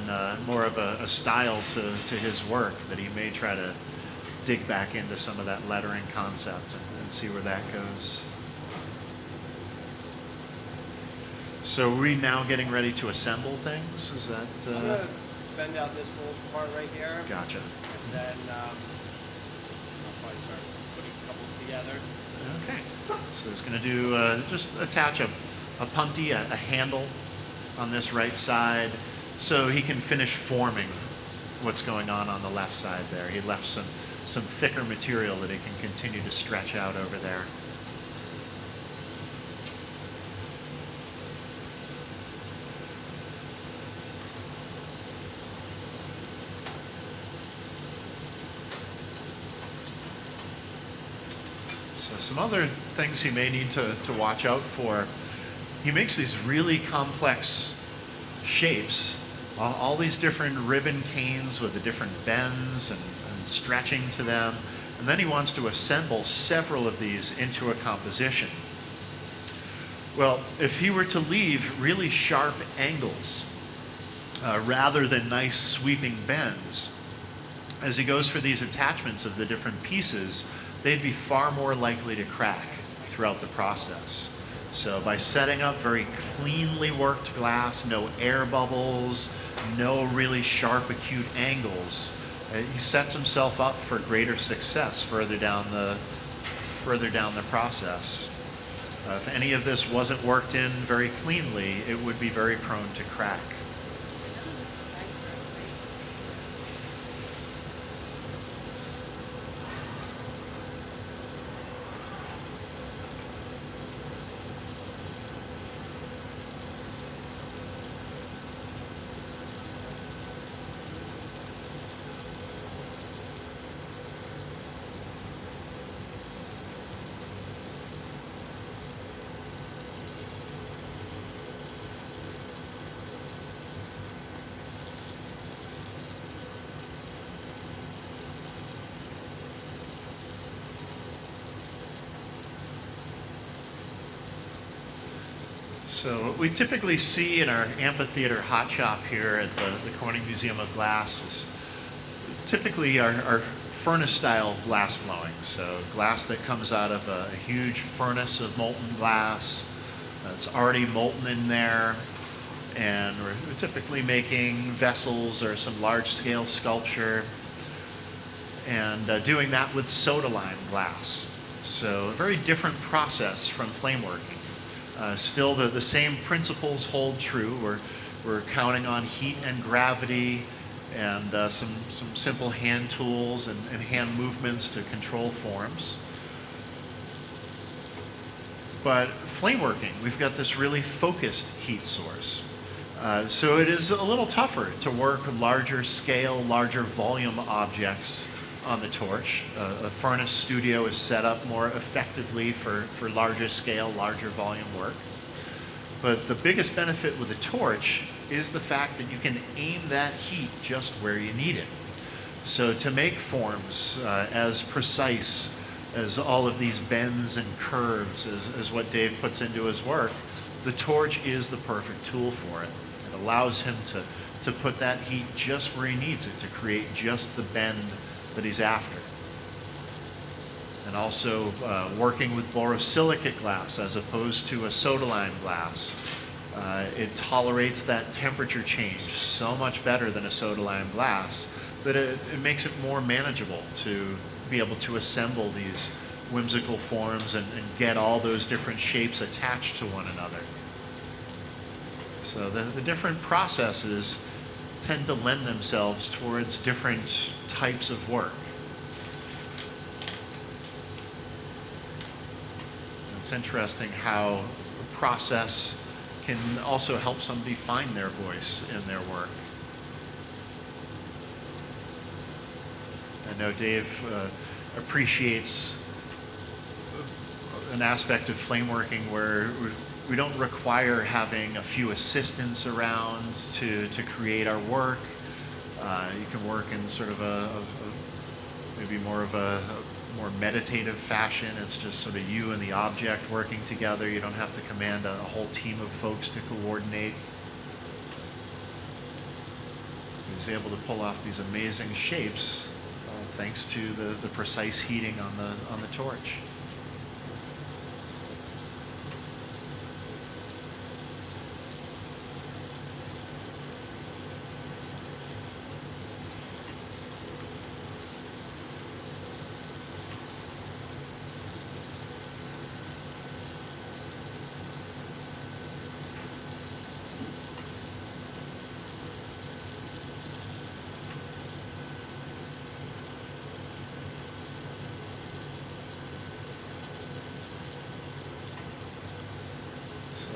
more of a style to his work, that he may try to dig back into some of that lettering concept and see where that goes. So are we now getting ready to assemble things? Is that... I'm going to bend out this little part right here. Gotcha. And then I'll probably start putting a couple together. Okay. So he's going to do just attach a punty, a handle on this right side, so he can finish forming what's going on the left side there. He left some thicker material that he can continue to stretch out over there. So some other things he may need to watch out for. He makes these really complex shapes, all these different ribbon canes with the different bends and stretching to them. And then he wants to assemble several of these into a composition. Well, if he were to leave really sharp angles rather than nice sweeping bends, as he goes for these attachments of the different pieces, they'd be far more likely to crack throughout the process. So by setting up very cleanly worked glass, no air bubbles, no really sharp acute angles, he sets himself up for greater success further down the process. If any of this wasn't worked in very cleanly, it would be very prone to crack. So what we typically see in our amphitheater hot shop here at the Corning Museum of Glass is typically our furnace-style glass blowing. So glass that comes out of a huge furnace of molten glass. It's already molten in there. And we're typically making vessels or some large-scale sculpture. And doing that with soda lime glass. So a very different process from flameworking. Still, the same principles hold true. We're counting on heat and gravity and some simple hand tools and hand movements to control forms. But flameworking, we've got this really focused heat source. So it is a little tougher to work larger scale, larger volume objects on the torch. A furnace studio is set up more effectively for larger scale, larger volume work. But the biggest benefit with a torch is the fact that you can aim that heat just where you need it. So to make forms as precise as all of these bends and curves as what Dave puts into his work, the torch is the perfect tool for it. It allows him to put that heat just where he needs it to create just the bend that he's after. And also working with borosilicate glass as opposed to a soda lime glass. It tolerates that temperature change so much better than a soda lime glass that it makes it more manageable to be able to assemble these whimsical forms and get all those different shapes attached to one another. So the different processes tend to lend themselves towards different types of work. It's interesting how the process can also help somebody find their voice in their work. I know Dave appreciates an aspect of flameworking where we don't require having a few assistants around to create our work. You can work in sort of maybe more of a more meditative fashion. It's just sort of you and the object working together. You don't have to command a whole team of folks to coordinate. He was able to pull off these amazing shapes thanks to the precise heating on the torch.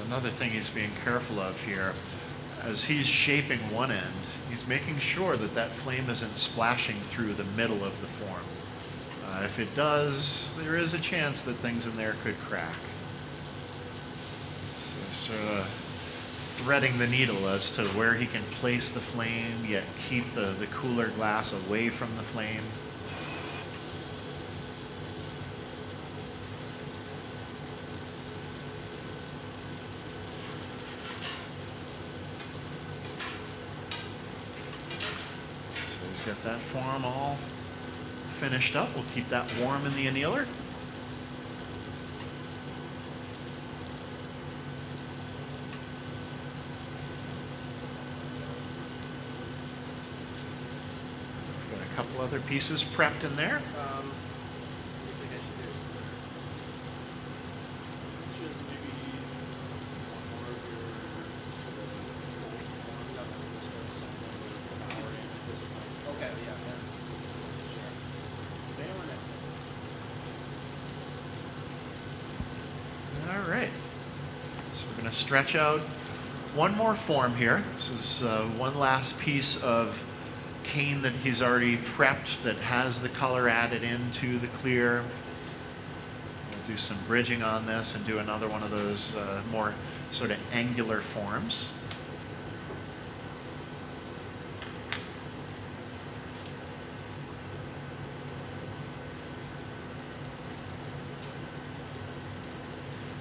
Another thing he's being careful of here, as he's shaping one end, he's making sure that flame isn't splashing through the middle of the form. If it does, there is a chance that things in there could crack. So sort of threading the needle as to where he can place the flame, yet keep the cooler glass away from the flame. Get that form all finished up. We'll keep that warm in the annealer. We've got a couple other pieces prepped in there. Stretch out one more form here. This is one last piece of cane that he's already prepped that has the color added into the clear. We'll do some bridging on this and do another one of those more sort of angular forms.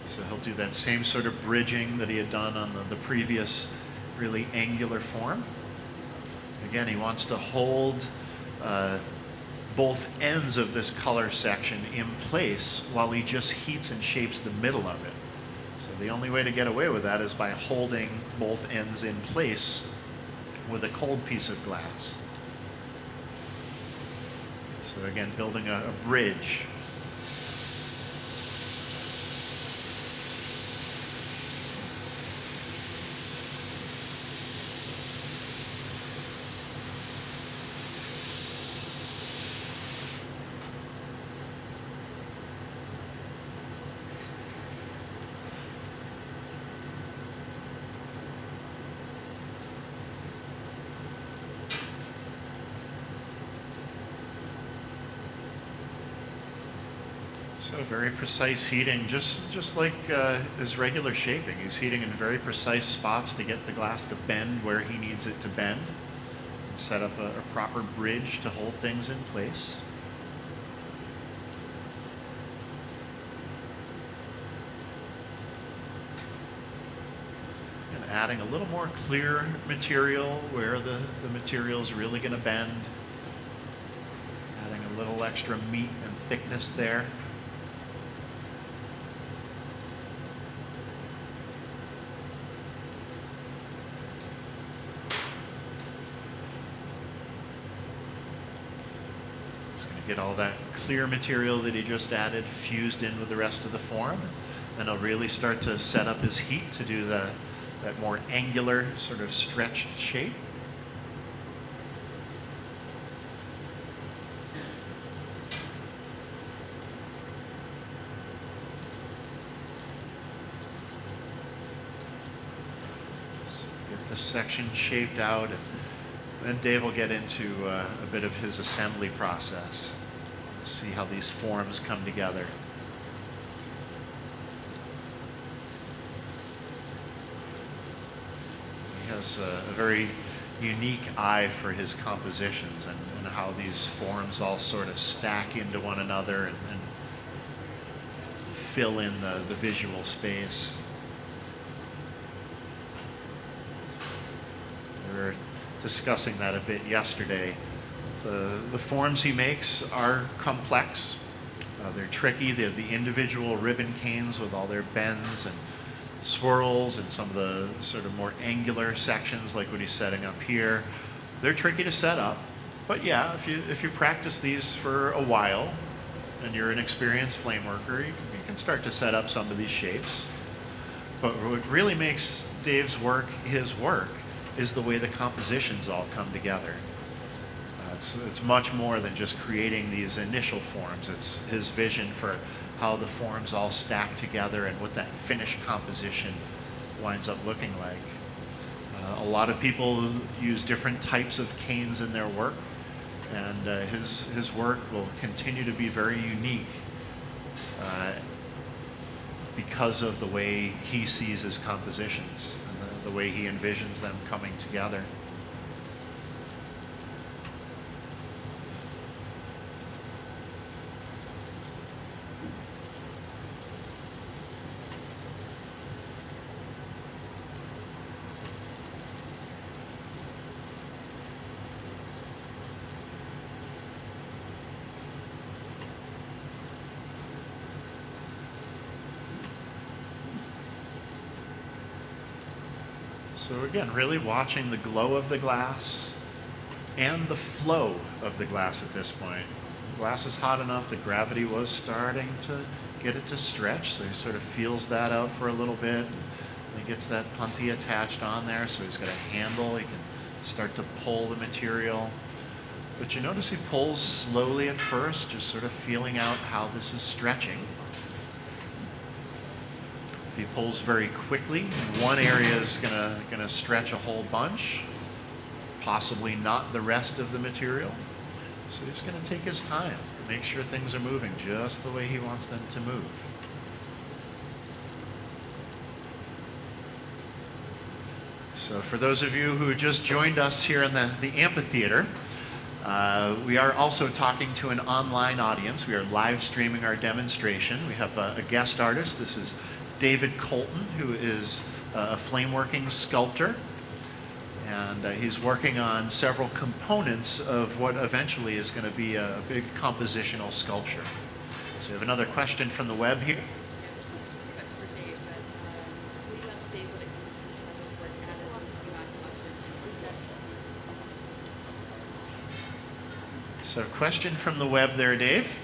So he'll do that same sort of bridging that he had done on the previous really angular form. Again, he wants to hold both ends of this color section in place while he just heats and shapes the middle of it. So the only way to get away with that is by holding both ends in place with a cold piece of glass. So again, building a bridge. So very precise heating, just like his regular shaping. He's heating in very precise spots to get the glass to bend where he needs it to bend, and set up a proper bridge to hold things in place. And adding a little more clear material where the material is really going to bend. Adding a little extra meat and thickness there. Get all that clear material that he just added fused in with the rest of the form. Then he'll really start to set up his heat to do that more angular, sort of stretched shape. So get this section shaped out. Then Dave will get into a bit of his assembly process. See how these forms come together. He has a very unique eye for his compositions and how these forms all sort of stack into one another and fill in the visual space. We were discussing that a bit yesterday. The forms he makes are complex. They're tricky. They have the individual ribbon canes with all their bends and swirls and some of the sort of more angular sections like what he's setting up here. They're tricky to set up. But yeah, if you practice these for a while and you're an experienced flame worker, you can start to set up some of these shapes. But what really makes Dave's work his work is the way the compositions all come together. It's much more than just creating these initial forms. It's his vision for how the forms all stack together and what that finished composition winds up looking like. A lot of people use different types of canes in their work, and his work will continue to be very unique because of the way he sees his compositions and the way he envisions them coming together. So again, really watching the glow of the glass and the flow of the glass at this point. The glass is hot enough, the gravity was starting to get it to stretch, so he sort of feels that out for a little bit. And he gets that punty attached on there, so he's got a handle. He can start to pull the material. But you notice he pulls slowly at first, just sort of feeling out how this is stretching. If he pulls very quickly, one area is gonna stretch a whole bunch, possibly not the rest of the material. So he's gonna take his time, make sure things are moving just the way he wants them to move. So for those of you who just joined us here in the amphitheater, we are also talking to an online audience. We are live streaming our demonstration. We have a guest artist. This is David Colton, who is a flameworking sculptor, and he's working on several components of what eventually is going to be a big compositional sculpture. So we have another question from the web here. So question from the web there, Dave.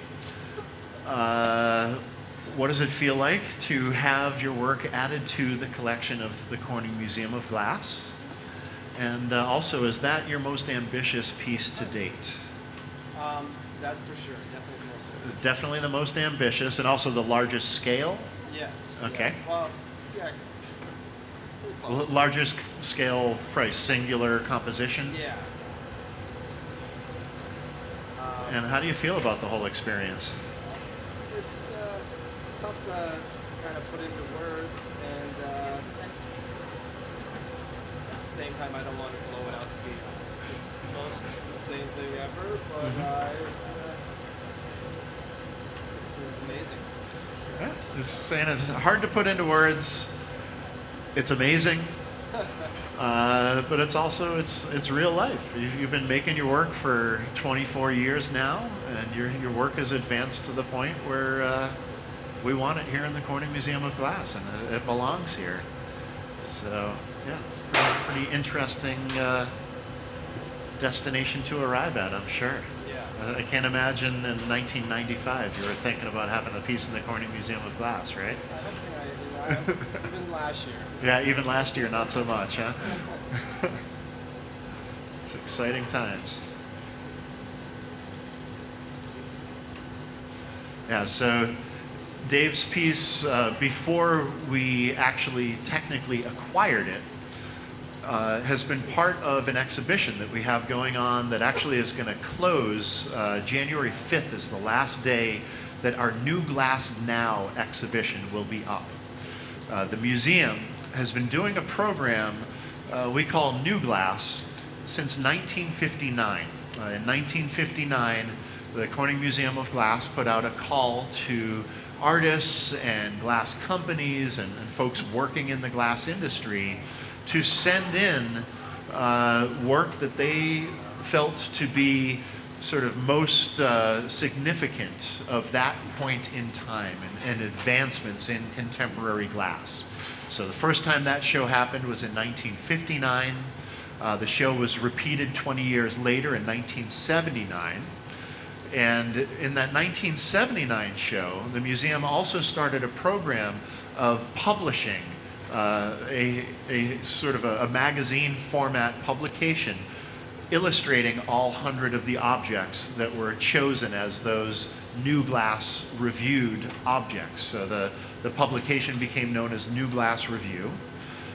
What does it feel like to have your work added to the collection of the Corning Museum of Glass? And also, is that your most ambitious piece to date? That's for sure. Definitely the most ambitious. Definitely the most ambitious, and also the largest scale? Yes. Okay. Yeah. Well, yeah. Pretty close. Largest scale, probably singular composition? Yeah. And how do you feel about the whole experience? It's tough to kind of put into words, and at the same time, I don't want to blow it out to be the most insane thing ever, but it's amazing. Yeah, just saying it's hard to put into words. It's amazing, but it's also it's real life. You've been making your work for 24 years now, and your work has advanced to the point where we want it here in the Corning Museum of Glass, and it belongs here. So yeah, pretty interesting destination to arrive at, I'm sure. Yeah. I can't imagine in 1995 you were thinking about having a piece in the Corning Museum of Glass, right? I don't think I did. Even last year. Yeah, even last year, not so much, huh? It's exciting times. Yeah, so Dave's piece, before we actually technically acquired it, has been part of an exhibition that we have going on that actually is going to close. January 5th is the last day that our New Glass Now exhibition will be up. The museum has been doing a program we call New Glass since 1959. In 1959, the Corning Museum of Glass put out a call to artists and glass companies and folks working in the glass industry to send in work that they felt to be sort of most significant of that point in time and advancements in contemporary glass. So the first time that show happened was in 1959. The show was repeated 20 years later in 1979. And in that 1979 show, the museum also started a program of publishing a sort of a magazine format publication illustrating all 100 of the objects that were chosen as those New Glass reviewed objects. So the publication became known as New Glass Review.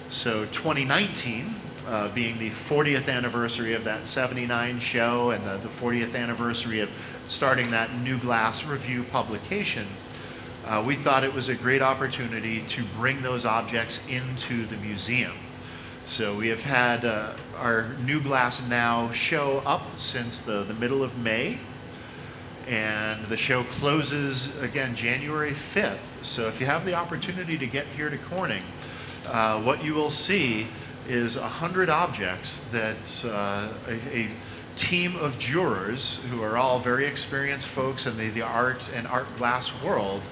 So 2019, being the 40th anniversary of that 79 show and the 40th anniversary of starting that New Glass Review publication, we thought it was a great opportunity to bring those objects into the museum. So we have had our New Glass Now show up since the middle of May, and the show closes again January 5th. So if you have the opportunity to get here to Corning, what you will see is 100 objects that a team of jurors, who are all very experienced folks in the art and art glass world,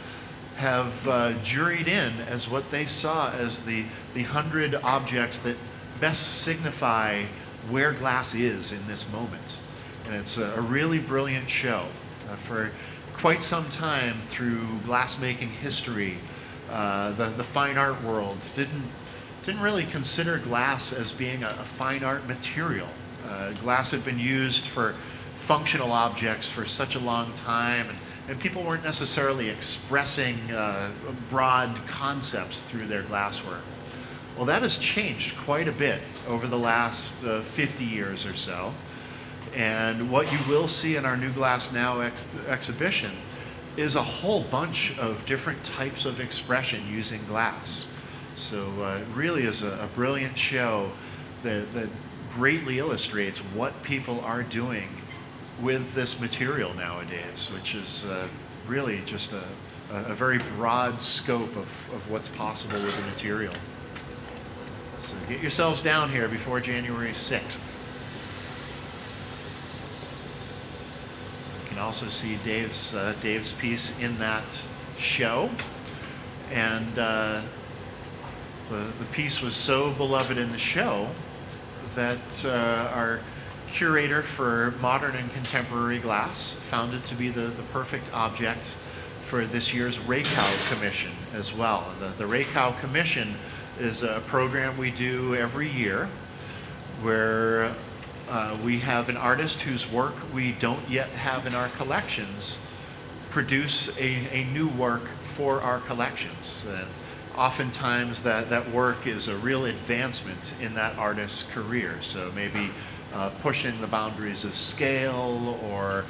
have juried in as what they saw as the 100 objects that best signify where glass is in this moment. And it's a really brilliant show. For quite some time through glassmaking history, the fine art world didn't really consider glass as being a fine art material. Glass had been used for functional objects for such a long time, and people weren't necessarily expressing broad concepts through their glasswork. Well, that has changed quite a bit over the last 50 years or so. And what you will see in our New Glass Now exhibition is a whole bunch of different types of expression using glass. So it really is a brilliant show that greatly illustrates what people are doing with this material nowadays, which is really just a very broad scope of what's possible with the material. So get yourselves down here before January 6th. You can also see Dave's piece in that show. And the piece was so beloved in the show that our curator for modern and contemporary glass found it to be the perfect object for this year's Raycow Commission as well. The Raycow Commission is a program we do every year where we have an artist whose work we don't yet have in our collections produce a new work for our collections. And oftentimes that work is a real advancement in that artist's career. So maybe pushing the boundaries of scale or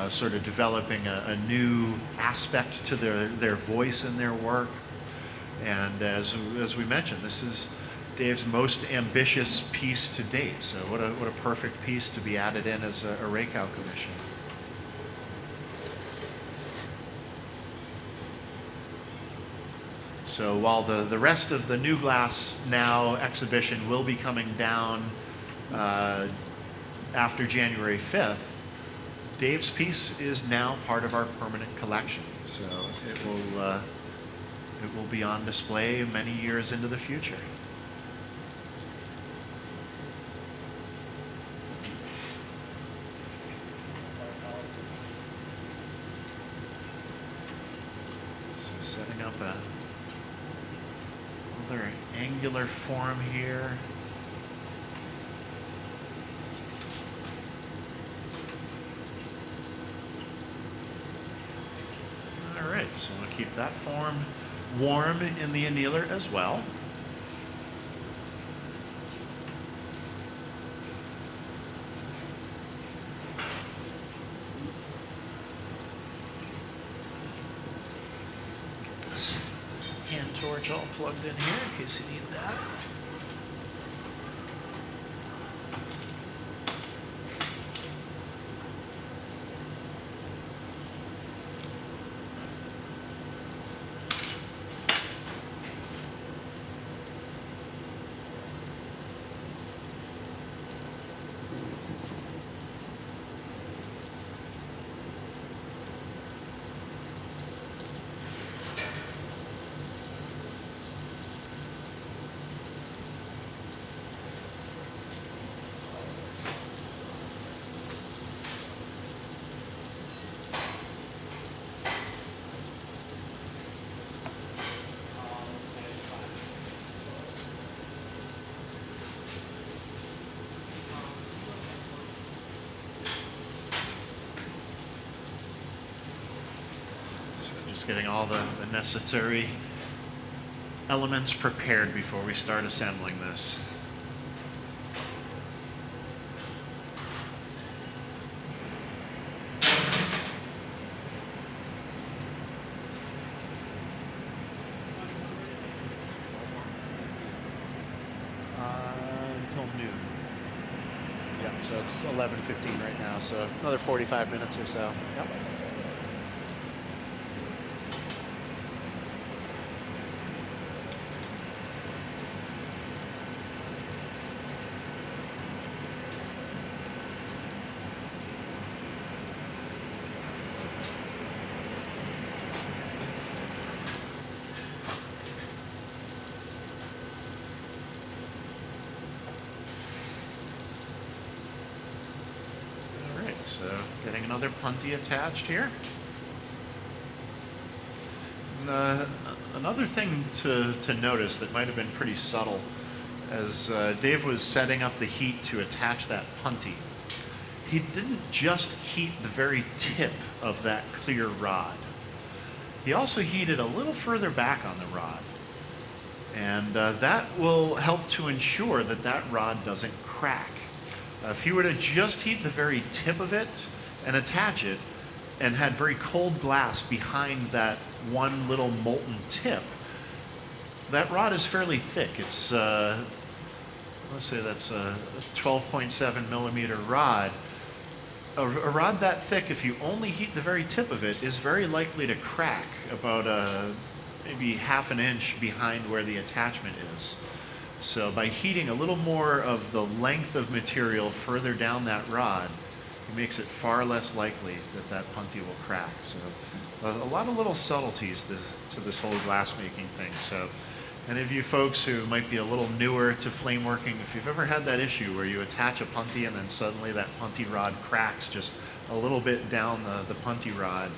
sort of developing a new aspect to their voice in their work. And as we mentioned, this is Dave's most ambitious piece to date. So what a perfect piece to be added in as a rakeout commission. So while the rest of the New Glass Now exhibition will be coming down after January 5th, Dave's piece is now part of our permanent collection. So it will be on display many years into the future. So setting up another angular form here. All right, so we'll keep that form warm in the annealer as well. Get this hand torch all plugged in here in case you need that. Just getting all the necessary elements prepared before we start assembling this. Until noon. Yeah, so it's 11:15 right now, so another 45 minutes or so. Yep. So getting another punty attached here. And, another thing to notice that might have been pretty subtle as Dave was setting up the heat to attach that punty, he didn't just heat the very tip of that clear rod. He also heated a little further back on the rod. And that will help to ensure that that rod doesn't crack. If you were to just heat the very tip of it and attach it and had very cold glass behind that one little molten tip, that rod is fairly thick. It's, let's say that's a 12.7 millimeter rod. A rod that thick, if you only heat the very tip of it, is very likely to crack about maybe half an inch behind where the attachment is. So by heating a little more of the length of material further down that rod, it makes it far less likely that that punty will crack. So a lot of little subtleties to this whole glass making thing. So any of you folks who might be a little newer to flame working, if you've ever had that issue where you attach a punty and then suddenly that punty rod cracks just a little bit down the punty rod,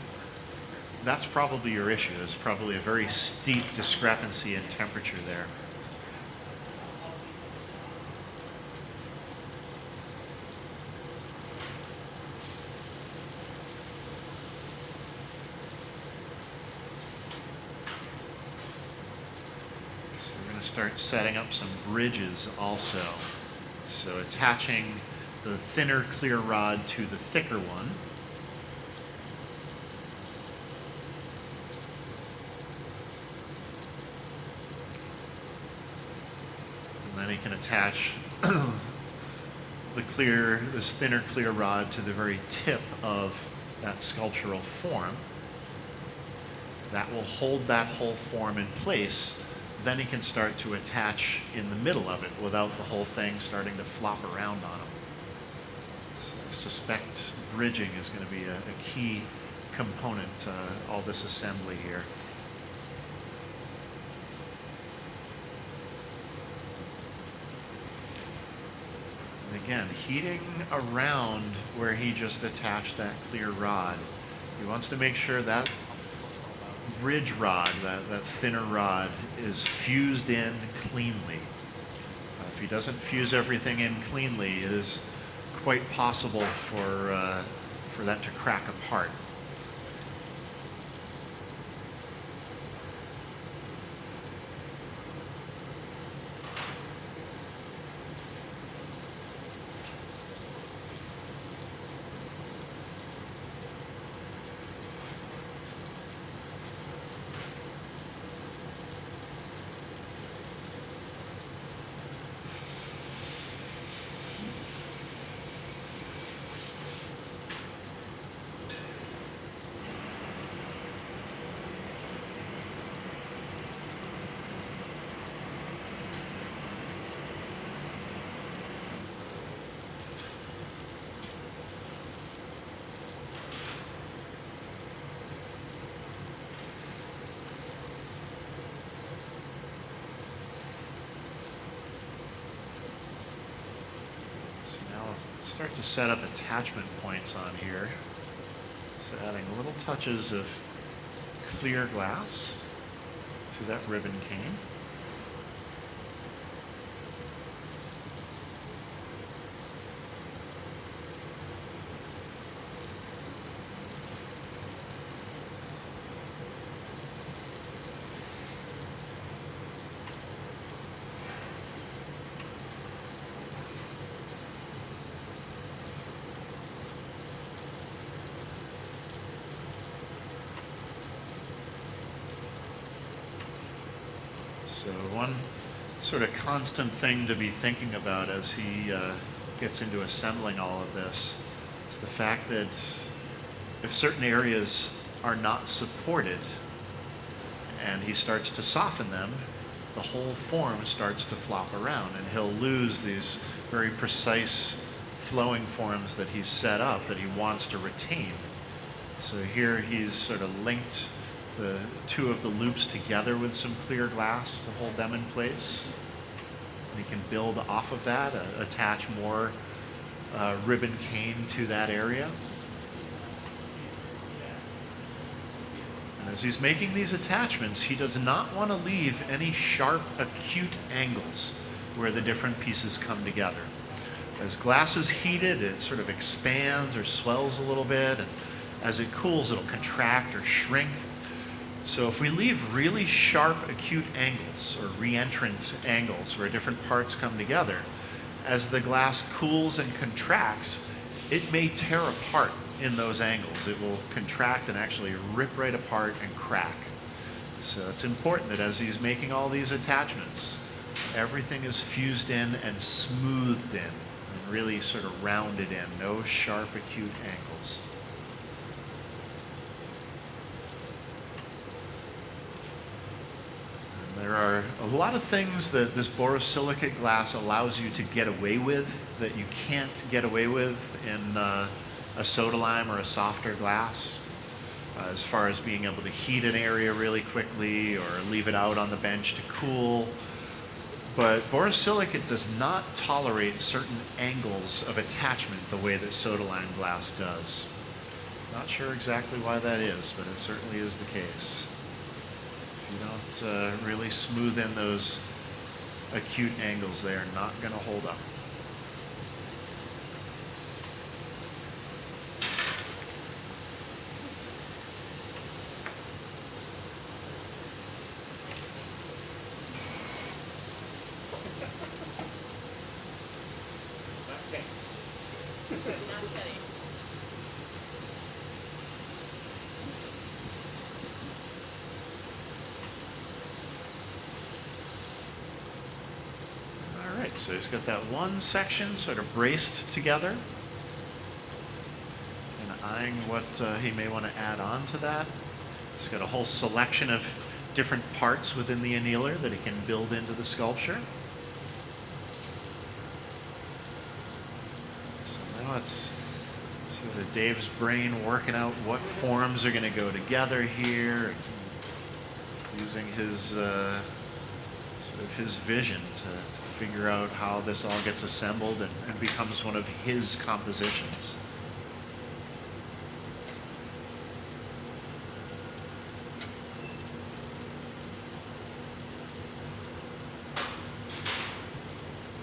that's probably your issue. There's probably a very steep discrepancy in temperature there. Start setting up some bridges also. So attaching the thinner clear rod to the thicker one. And then he can attach this thinner clear rod to the very tip of that sculptural form. That will hold that whole form in place. Then he can start to attach in the middle of it without the whole thing starting to flop around on him. So I suspect bridging is going to be a key component to all this assembly here. And again, heating around where he just attached that clear rod. He wants to make sure that bridge rod, that thinner rod, is fused in cleanly. If he doesn't fuse everything in cleanly, it is quite possible for that to crack apart. Start to set up attachment points on here. So adding little touches of clear glass to that ribbon cane. So one sort of constant thing to be thinking about as he gets into assembling all of this is the fact that if certain areas are not supported and he starts to soften them, the whole form starts to flop around and he'll lose these very precise flowing forms that he's set up that he wants to retain. So here he's sort of linked the two of the loops together with some clear glass to hold them in place. And he can build off of that, attach more ribbon cane to that area. And as he's making these attachments, he does not want to leave any sharp, acute angles where the different pieces come together. As glass is heated, it sort of expands or swells a little bit, and as it cools, it'll contract or shrink. So if we leave really sharp, acute angles or reentrant angles where different parts come together, as the glass cools and contracts, it may tear apart in those angles. It will contract and actually rip right apart and crack. So it's important that as he's making all these attachments, everything is fused in and smoothed in and really sort of rounded in, no sharp, acute angles. There are a lot of things that this borosilicate glass allows you to get away with that you can't get away with in a soda lime or a softer glass, as far as being able to heat an area really quickly or leave it out on the bench to cool. But borosilicate does not tolerate certain angles of attachment the way that soda lime glass does. Not sure exactly why that is, but it certainly is the case. If you don't really smooth in those acute angles, they are not going to hold up. So he's got that one section sort of braced together, and eyeing what he may want to add on to that. He's got a whole selection of different parts within the annealer that he can build into the sculpture. So now it's sort of Dave's brain working out what forms are going to go together here, using his sort of his vision to figure out how this all gets assembled and becomes one of his compositions.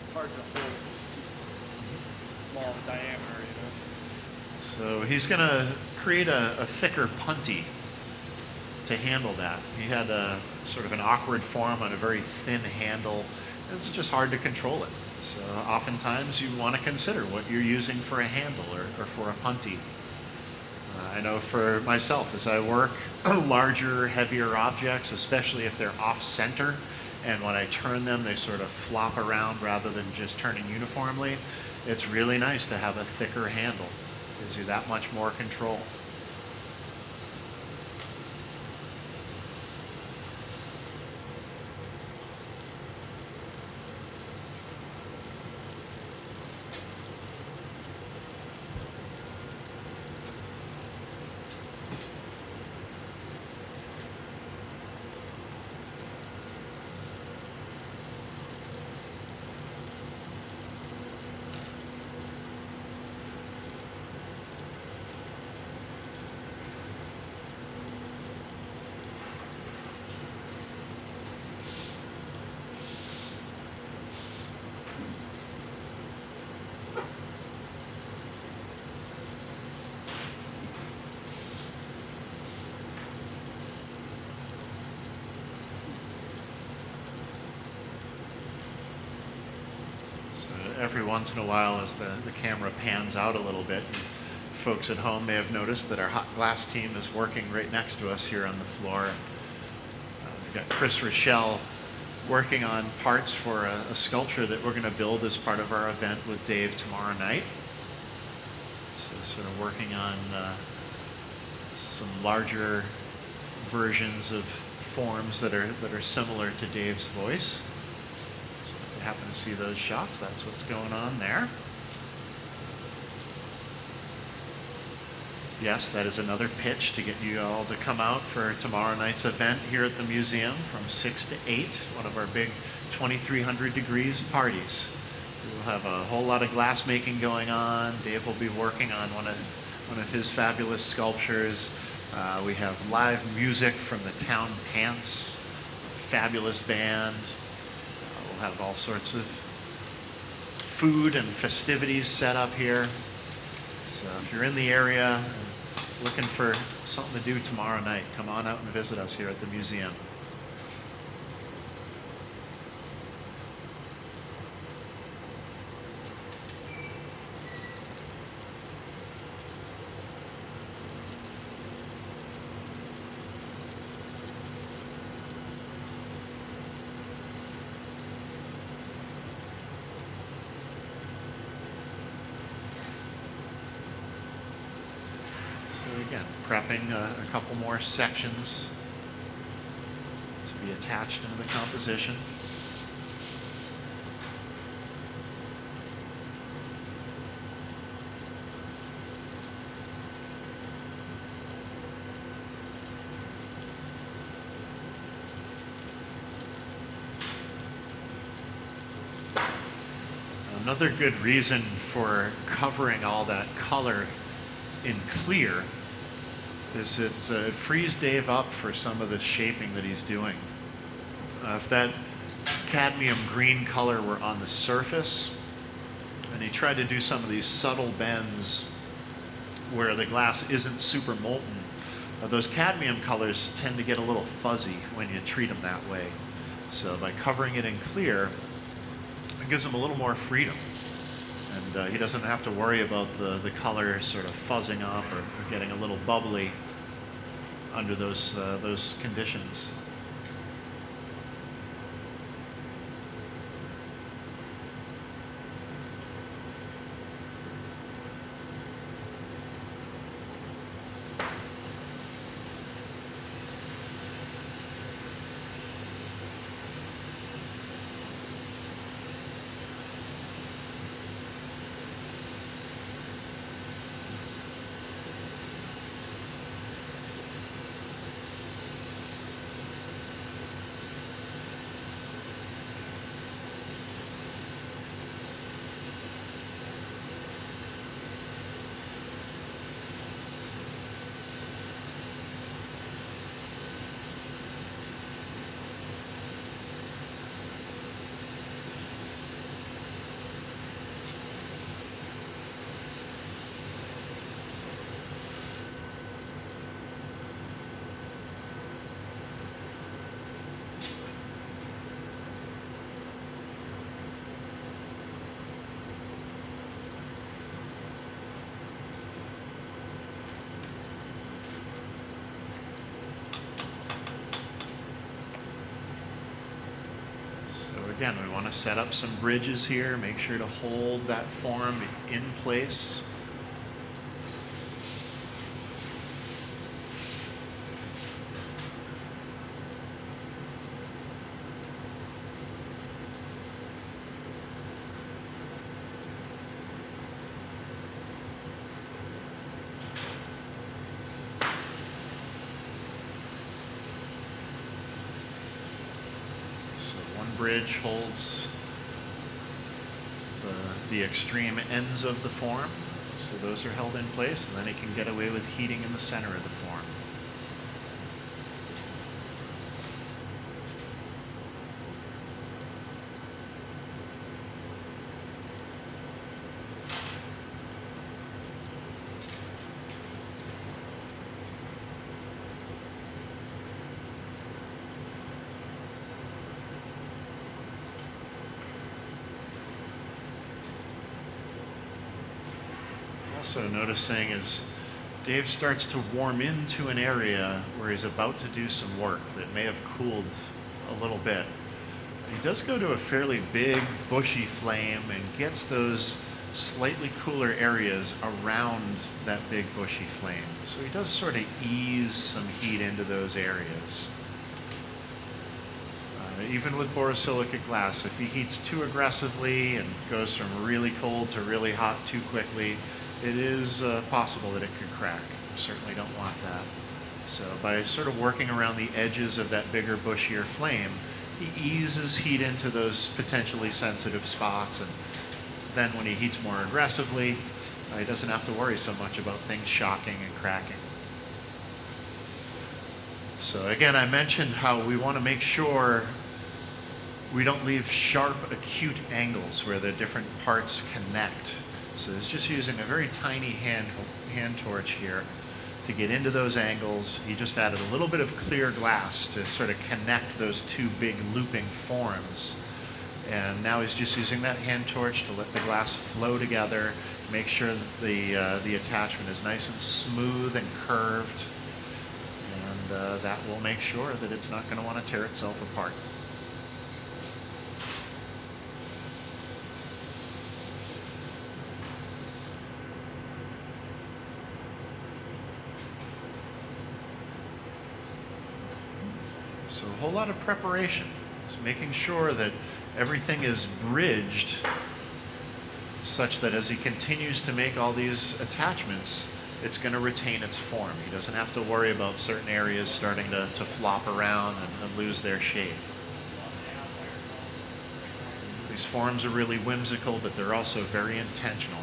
It's hard to hold. It's too small diameter, you know. So he's going to create a thicker punty to handle that. He had a sort of an awkward form on a very thin handle. It's just hard to control it. So oftentimes you want to consider what you're using for a handle or for a punty. I know for myself, as I work larger, heavier objects, especially if they're off-center, and when I turn them, they sort of flop around rather than just turning uniformly, it's really nice to have a thicker handle. It gives you that much more control. So every once in a while, as the camera pans out a little bit, folks at home may have noticed that our hot glass team is working right next to us here on the floor. We've got Chris Rochelle working on parts for a sculpture that we're going to build as part of our event with Dave tomorrow night. So sort of working on some larger versions of forms that are similar to Dave's voice. So if you happen to see those shots, that's what's going on there. Yes, that is another pitch to get you all to come out for tomorrow night's event here at the museum from 6 to 8, one of our big 2300 degrees parties. We'll have a whole lot of glass making going on. Dave will be working on one of his fabulous sculptures. We have live music from the Town Pants, fabulous band. We'll have all sorts of food and festivities set up here. So if you're in the area and looking for something to do tomorrow night, come on out and visit us here at the museum. Again, prepping a couple more sections to be attached into the composition. Another good reason for covering all that color in clear is it frees Dave up for some of the shaping that he's doing. If that cadmium green color were on the surface, and he tried to do some of these subtle bends where the glass isn't super molten, those cadmium colors tend to get a little fuzzy when you treat them that way. So by covering it in clear, it gives him a little more freedom. And he doesn't have to worry about the color sort of fuzzing up or getting a little bubbly under those conditions. again, we want to set up some bridges here, make sure to hold that form in place. So one bridge holds the extreme ends of the form. So those are held in place, and then it can get away with heating in the center of the form. Also noticing as Dave starts to warm into an area where he's about to do some work that may have cooled a little bit, he does go to a fairly big bushy flame and gets those slightly cooler areas around that big bushy flame. So he does sort of ease some heat into those areas. Even with borosilicate glass, if he heats too aggressively and goes from really cold to really hot too quickly, it is possible that it could crack. We certainly don't want that. So by sort of working around the edges of that bigger, bushier flame, he eases heat into those potentially sensitive spots, and then when he heats more aggressively, he doesn't have to worry so much about things shocking and cracking. So again, I mentioned how we want to make sure we don't leave sharp, acute angles where the different parts connect. So it's just using a very tiny hand torch here to get into those angles. He just added a little bit of clear glass to sort of connect those two big looping forms. And now he's just using that hand torch to let the glass flow together, make sure that the attachment is nice and smooth and curved. And that will make sure that it's not going to want to tear itself apart. So a whole lot of preparation. So making sure that everything is bridged such that as he continues to make all these attachments, it's going to retain its form. He doesn't have to worry about certain areas starting to flop around and lose their shape. These forms are really whimsical, but they're also very intentional.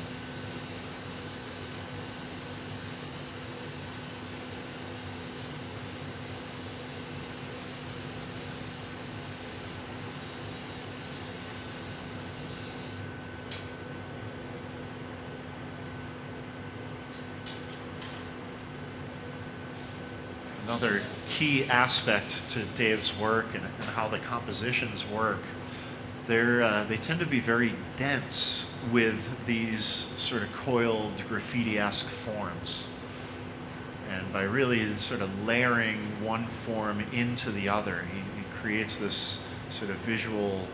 Another key aspect to Dave's work and how the compositions work, they tend to be very dense with these sort of coiled graffiti-esque forms. And by really sort of layering one form into the other, he creates this sort of visual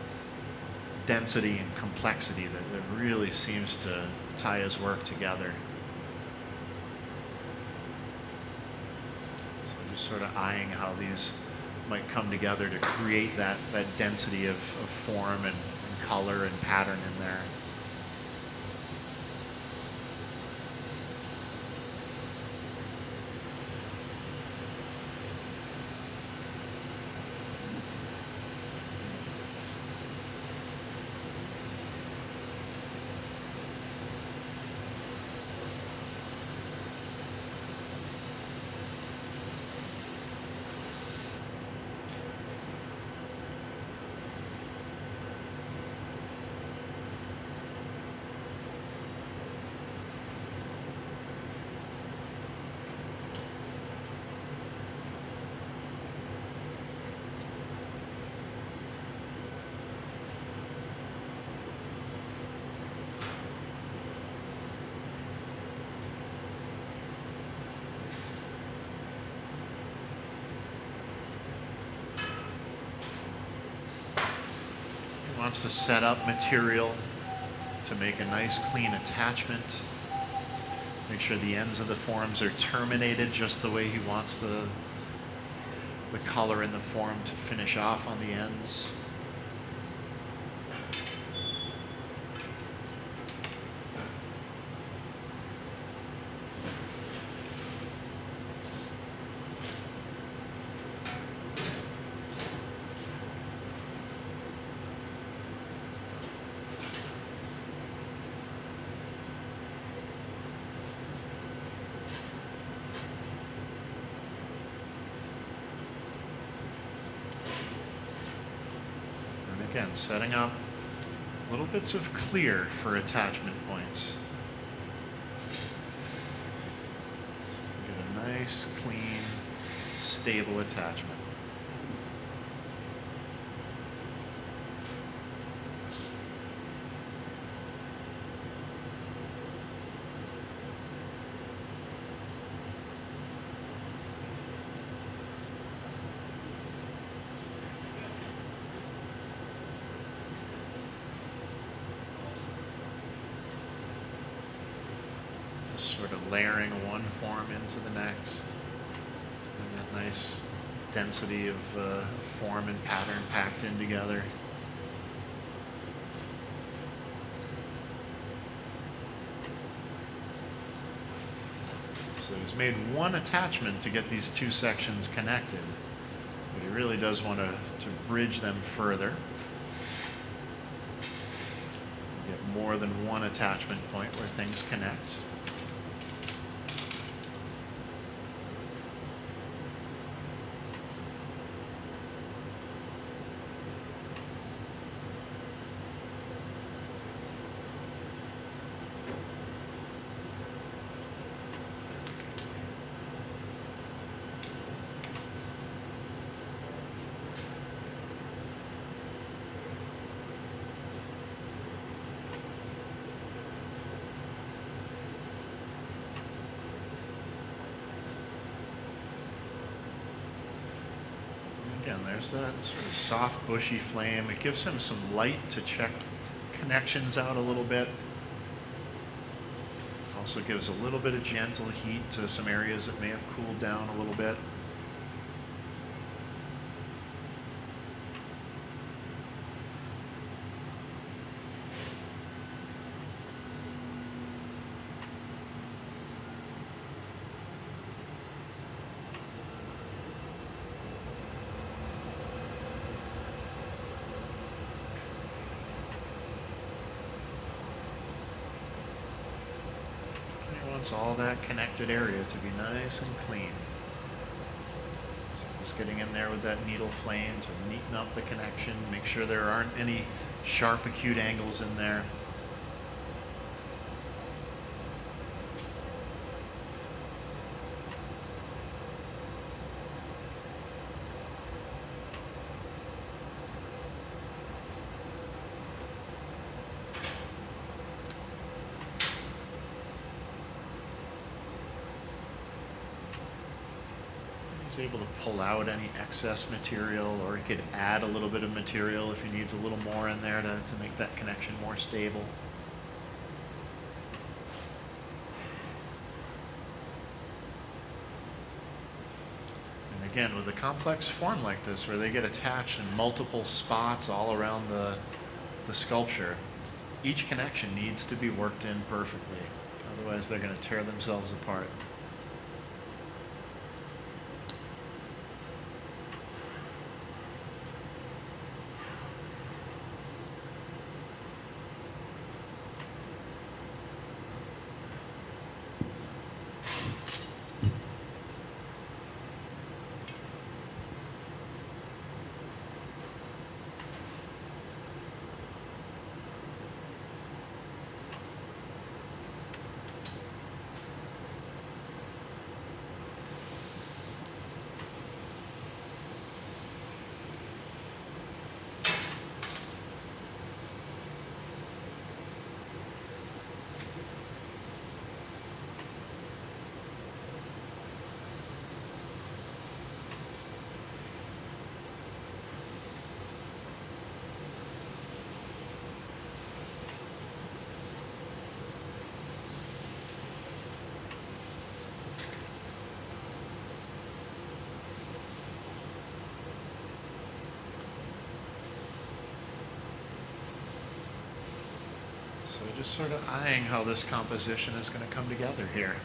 density and complexity that really seems to tie his work together. Sort of eyeing how these might come together to create that density of form and color and pattern in there. wants to set up material to make a nice clean attachment. Make sure the ends of the forms are terminated just the way he wants the color in the form to finish off on the ends. Again, setting up little bits of clear for attachment points. Get a nice, clean, stable attachment. Sort of layering one form into the next, and that nice density of form and pattern packed in together. So he's made one attachment to get these two sections connected, but he really does want to bridge them further. Get more than one attachment point where things connect. Again, there's that sort of soft, bushy flame. It gives him some light to check connections out a little bit. Also gives a little bit of gentle heat to some areas that may have cooled down a little bit. Wants all that connected area to be nice and clean. So just getting in there with that needle flame to neaten up the connection, make sure there aren't any sharp acute angles in there. Able to pull out any excess material, or he could add a little bit of material if he needs a little more in there to make that connection more stable. And again, with a complex form like this where they get attached in multiple spots all around the sculpture, each connection needs to be worked in perfectly. Otherwise they're going to tear themselves apart. So just sort of eyeing how this composition is going to come together here.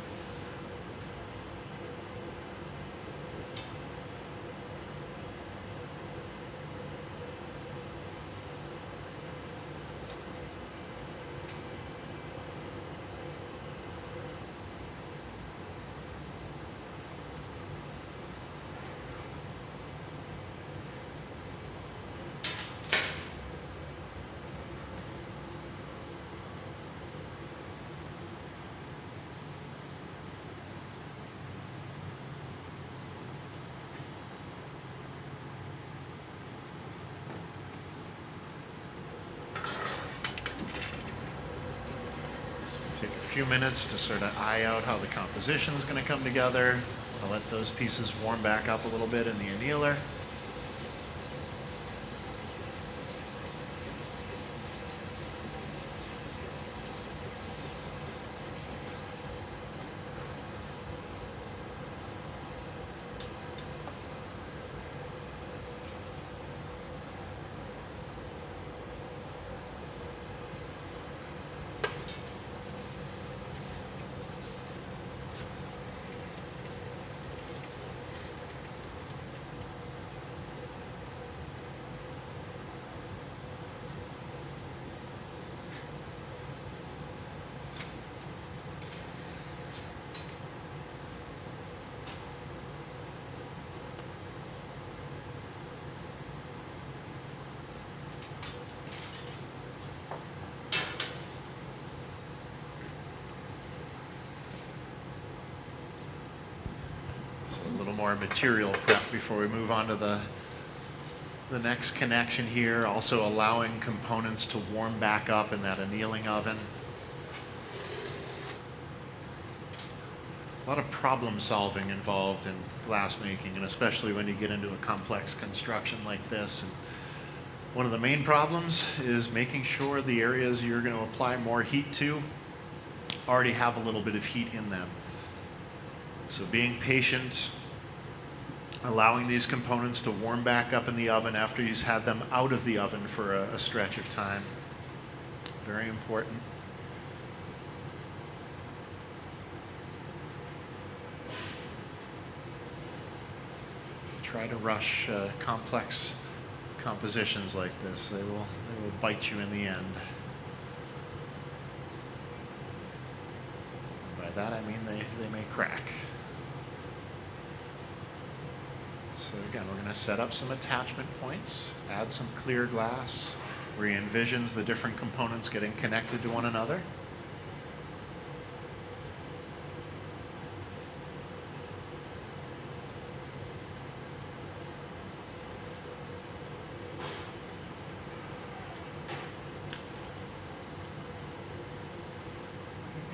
Take a few minutes to sort of eye out how the composition is going to come together. I'll let those pieces warm back up a little bit in the annealer. A little more material prep before we move on to the next connection here. Also allowing components to warm back up in that annealing oven. A lot of problem solving involved in glass making, and especially when you get into a complex construction like this. And one of the main problems is making sure the areas you're going to apply more heat to already have a little bit of heat in them. So being patient, allowing these components to warm back up in the oven after you've had them out of the oven for a stretch of time. Very important. Try to rush complex compositions like this. They will bite you in the end. By that I mean they may crack. So again, we're going to set up some attachment points, add some clear glass, where he envisions the different components getting connected to one another.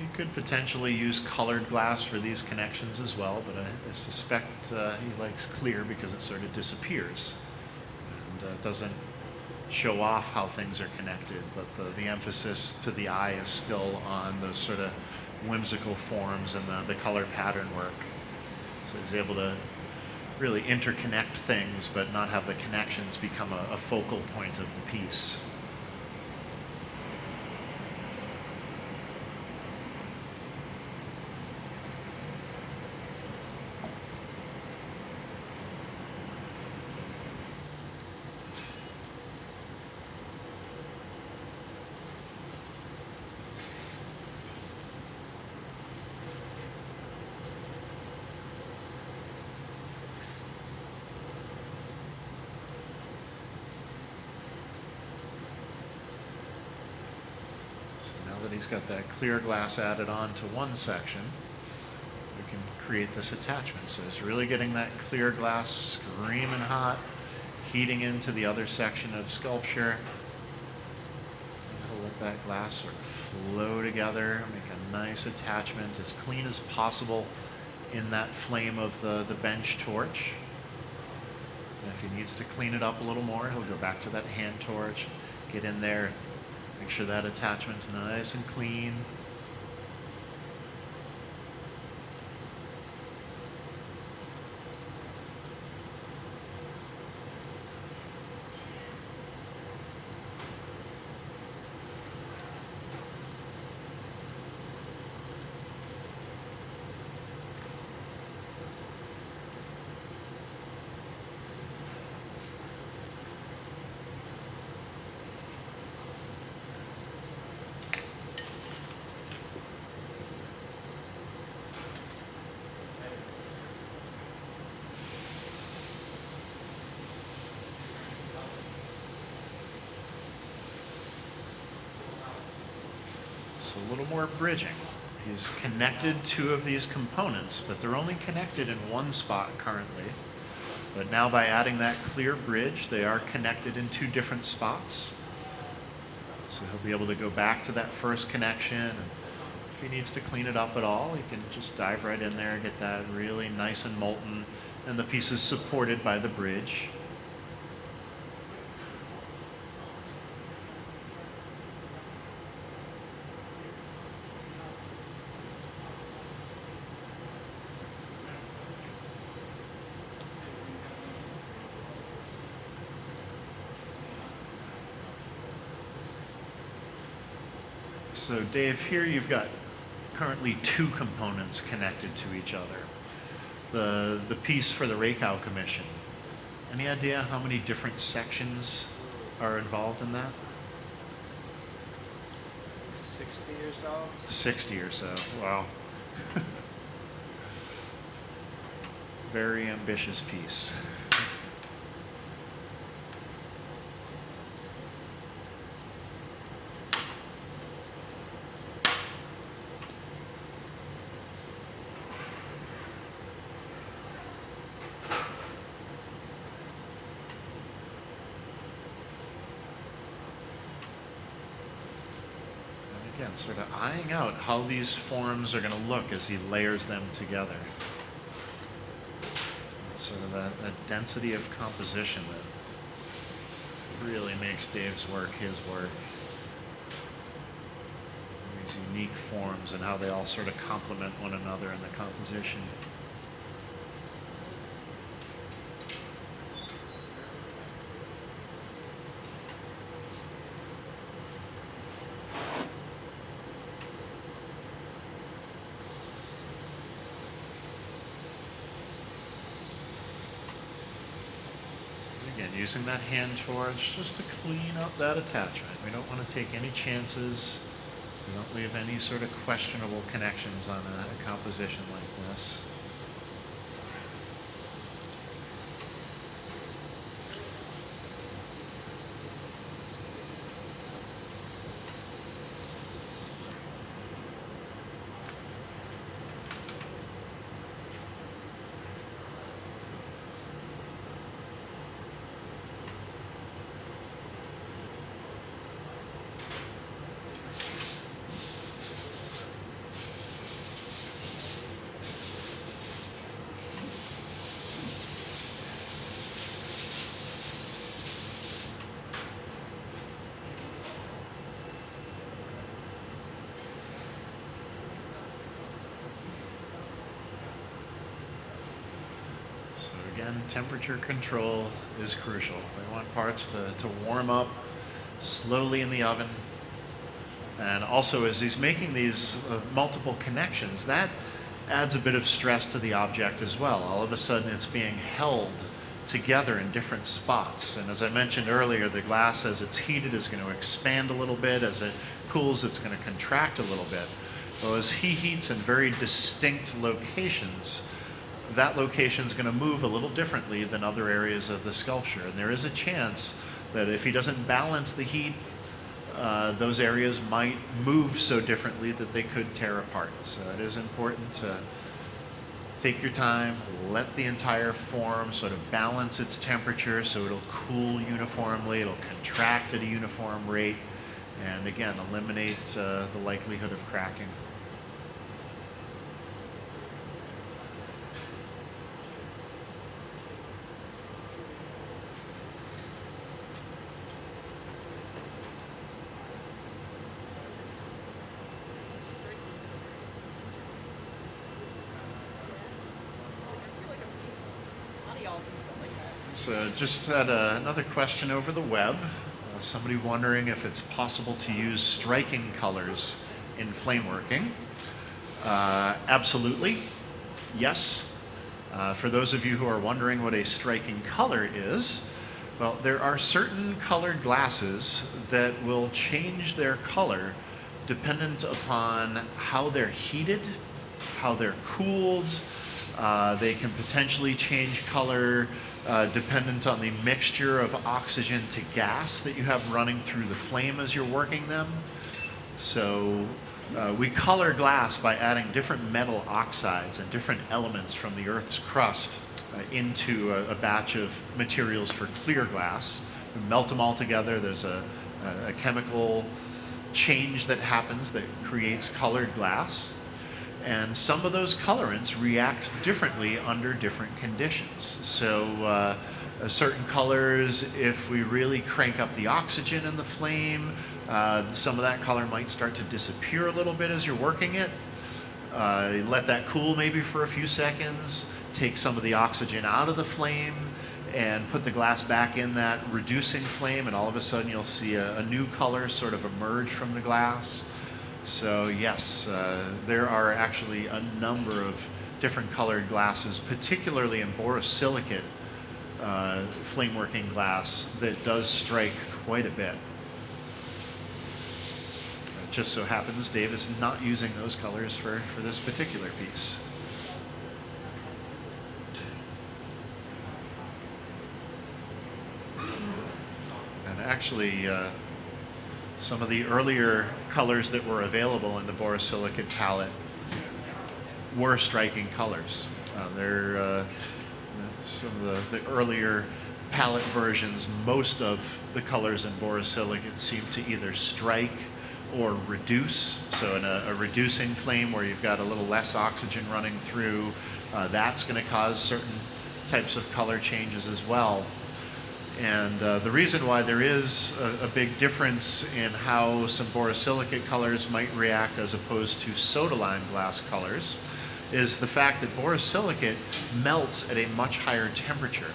You could potentially use colored glass for these connections as well, but I suspect he likes clear because it sort of disappears and doesn't show off how things are connected, but the emphasis to the eye is still on those sort of whimsical forms and the color pattern work. So he's able to really interconnect things but not have the connections become a focal point of the piece. That he's got that clear glass added on to one section, we can create this attachment. So it's really getting that clear glass screaming hot, heating into the other section of sculpture. We'll let that glass sort of flow together, make a nice attachment as clean as possible in that flame of the bench torch. And if he needs to clean it up a little more, he'll go back to that hand torch, get in there, make sure that attachment's nice and clean. So a little more bridging. He's connected two of these components, but they're only connected in one spot currently. But now by adding that clear bridge, they are connected in two different spots. So he'll be able to go back to that first connection, and if he needs to clean it up at all, he can just dive right in there and get that really nice and molten, and the pieces supported by the bridge. So Dave, here you've got currently two components connected to each other. The piece for the Raycow Commission. Any idea how many different sections are involved in that? 60 or so. 60 or so, wow. Very ambitious piece. Again, sort of eyeing out how these forms are going to look as he layers them together. It's sort of that density of composition that really makes Dave's work his work. These unique forms and how they all sort of complement one another in the composition. Again, using that hand torch just to clean up that attachment. We don't want to take any chances. We don't leave any sort of questionable connections on a composition like this. So again, temperature control is crucial. We want parts to warm up slowly in the oven. And also, as he's making these multiple connections, that adds a bit of stress to the object as well. All of a sudden, it's being held together in different spots. And as I mentioned earlier, the glass, as it's heated, is going to expand a little bit. As it cools, it's going to contract a little bit. Well, as he heats in very distinct locations, that location is going to move a little differently than other areas of the sculpture. And there is a chance that if he doesn't balance the heat, those areas might move so differently that they could tear apart. So it is important to take your time, let the entire form sort of balance its temperature so it'll cool uniformly, it'll contract at a uniform rate, and again, eliminate the likelihood of cracking. So just had another question over the web. Somebody wondering if it's possible to use striking colors in flameworking. Absolutely, yes. For those of you who are wondering what a striking color is, well, there are certain colored glasses that will change their color dependent upon how they're heated, how they're cooled. They can potentially change color dependent on the mixture of oxygen to gas that you have running through the flame as you're working them. So We color glass by adding different metal oxides and different elements from the Earth's crust into a batch of materials for clear glass. We melt them all together. There's a chemical change that happens that creates colored glass. And some of those colorants react differently under different conditions. So certain colors, if we really crank up the oxygen in the flame, some of that color might start to disappear a little bit as you're working it. Let that cool maybe for a few seconds, take some of the oxygen out of the flame, and put the glass back in that reducing flame, and all of a sudden you'll see a new color sort of emerge from the glass. So yes, there are actually a number of different colored glasses, particularly in borosilicate flameworking glass, that does strike quite a bit. It just so happens Dave is not using those colors for this particular piece. And actually, some of the earlier colors that were available in the borosilicate palette were striking colors. They're some of the earlier palette versions. Most of the colors in borosilicate seem to either strike or reduce. So in a reducing flame where you've got a little less oxygen running through, that's going to cause certain types of color changes as well. And the reason why there is a big difference in how some borosilicate colors might react as opposed to soda lime glass colors is the fact that borosilicate melts at a much higher temperature.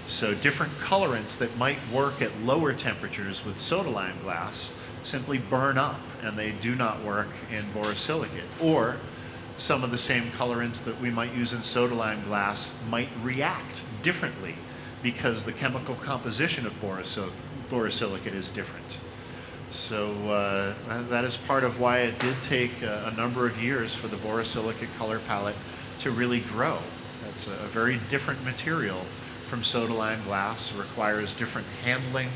So different colorants that might work at lower temperatures with soda lime glass simply burn up, and they do not work in borosilicate. Or some of the same colorants that we might use in soda lime glass might react differently because the chemical composition of borosilicate is different. So that is part of why it did take a number of years for the borosilicate color palette to really grow. It's a very different material from soda lime glass. It requires different handling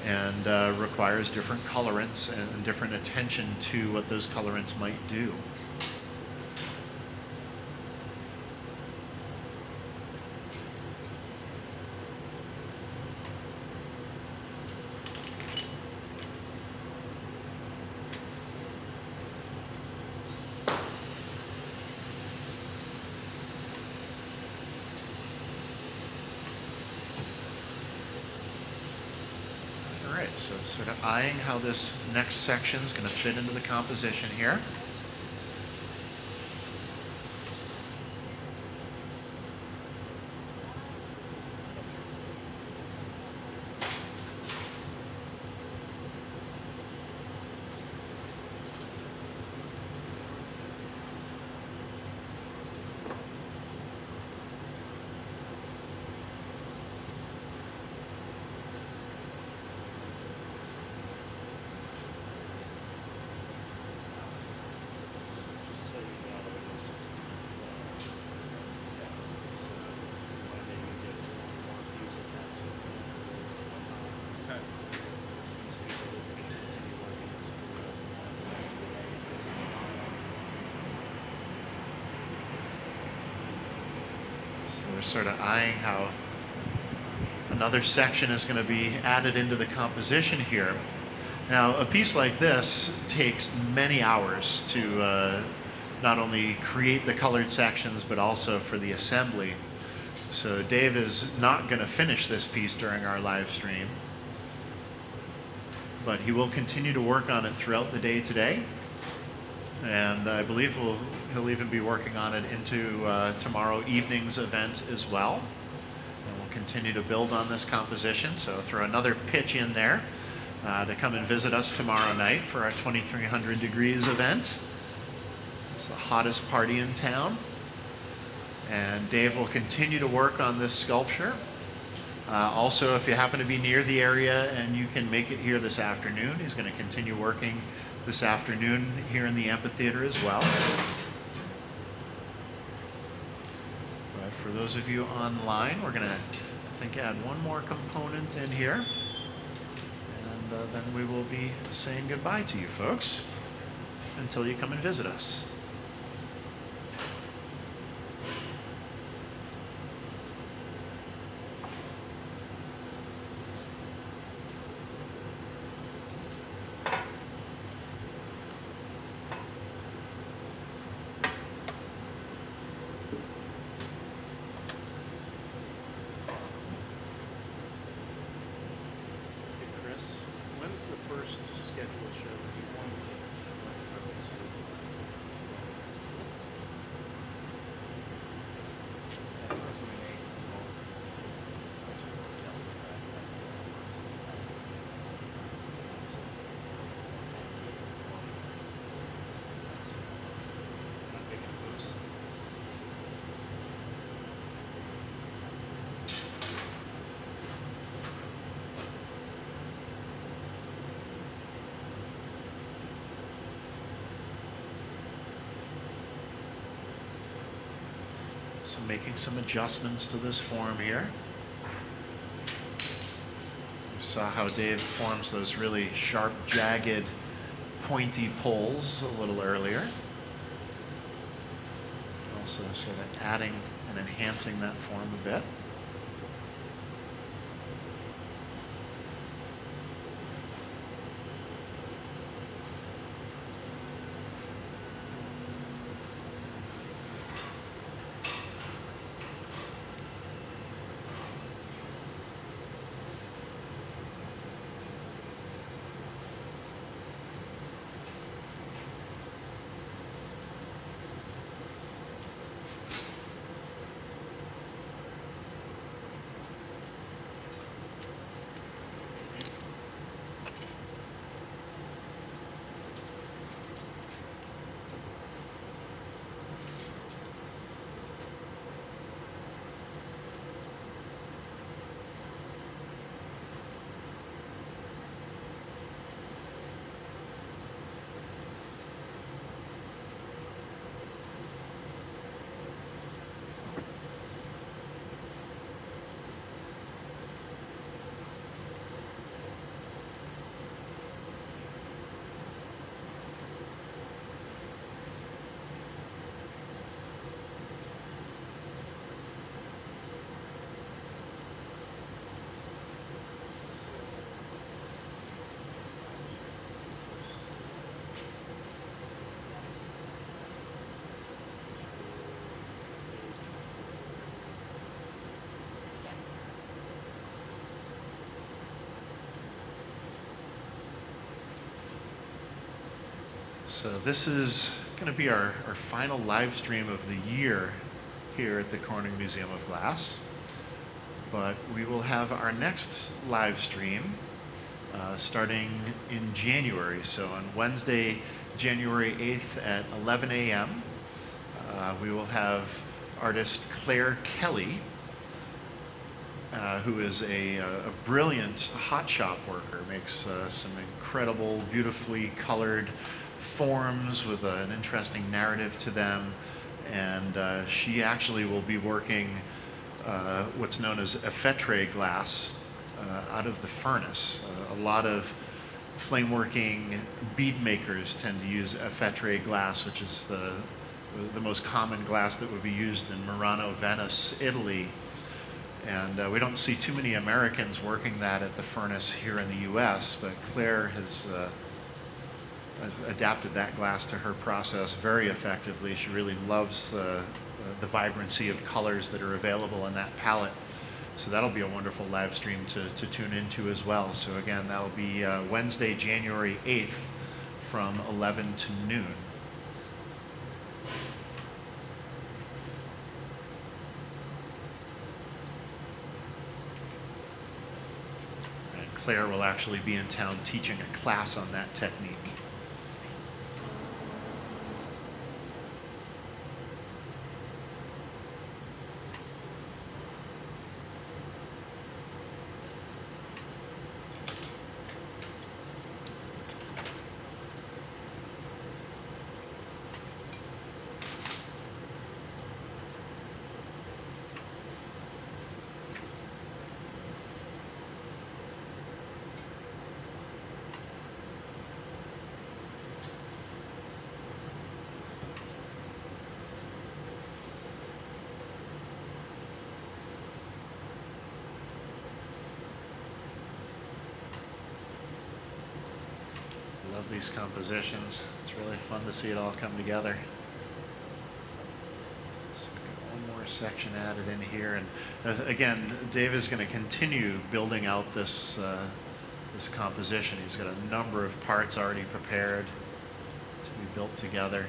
and requires different colorants and different attention to what those colorants might do. So sort of eyeing how this next section is going to fit into the composition here. We're sort of eyeing how another section is going to be added into the composition here. Now, a piece like this takes many hours to not only create the colored sections, but also for the assembly. So Dave is not going to finish this piece during our live stream, but he will continue to work on it throughout the day today. And I believe he'll even be working on it into tomorrow evening's event as well. And we'll continue to build on this composition. So throw another pitch in there to come and visit us tomorrow night for our 2300 Degrees event. It's the hottest party in town. And Dave will continue to work on this sculpture. Also, if you happen to be near the area and you can make it here this afternoon, he's going to continue working this afternoon here in the amphitheater as well. But for those of you online, we're going to, I think, add one more component in here. And then we will be saying goodbye to you folks. until you come and visit us. When's the first scheduled show that you want? So making some adjustments to this form here. You saw how Dave forms those really sharp, jagged, pointy poles a little earlier. Also sort of adding and enhancing that form a bit. So this is going to be our final live stream of the year here at the Corning Museum of Glass. But we will have our next live stream starting in January. So on Wednesday, January 8th at 11 a.m., we will have artist Claire Kelly, who is a brilliant hot shop worker, makes some incredible, beautifully colored forms with an interesting narrative to them. And she actually will be working what's known as effetre glass out of the furnace. A lot of flameworking bead makers tend to use effetre glass, which is the most common glass that would be used in Murano, Venice, Italy. And we don't see too many Americans working that at the furnace here in the US, but Claire has adapted that glass to her process very effectively. She really loves the vibrancy of colors that are available in that palette. So that'll be a wonderful live stream to tune into as well. So again, that'll be Wednesday, January 8th from 11 to noon. And Claire will actually be in town teaching a class on that technique. these compositions. It's really fun to see it all come together. So we've got one more section added in here, and again, Dave is going to continue building out this this composition. He's got a number of parts already prepared to be built together.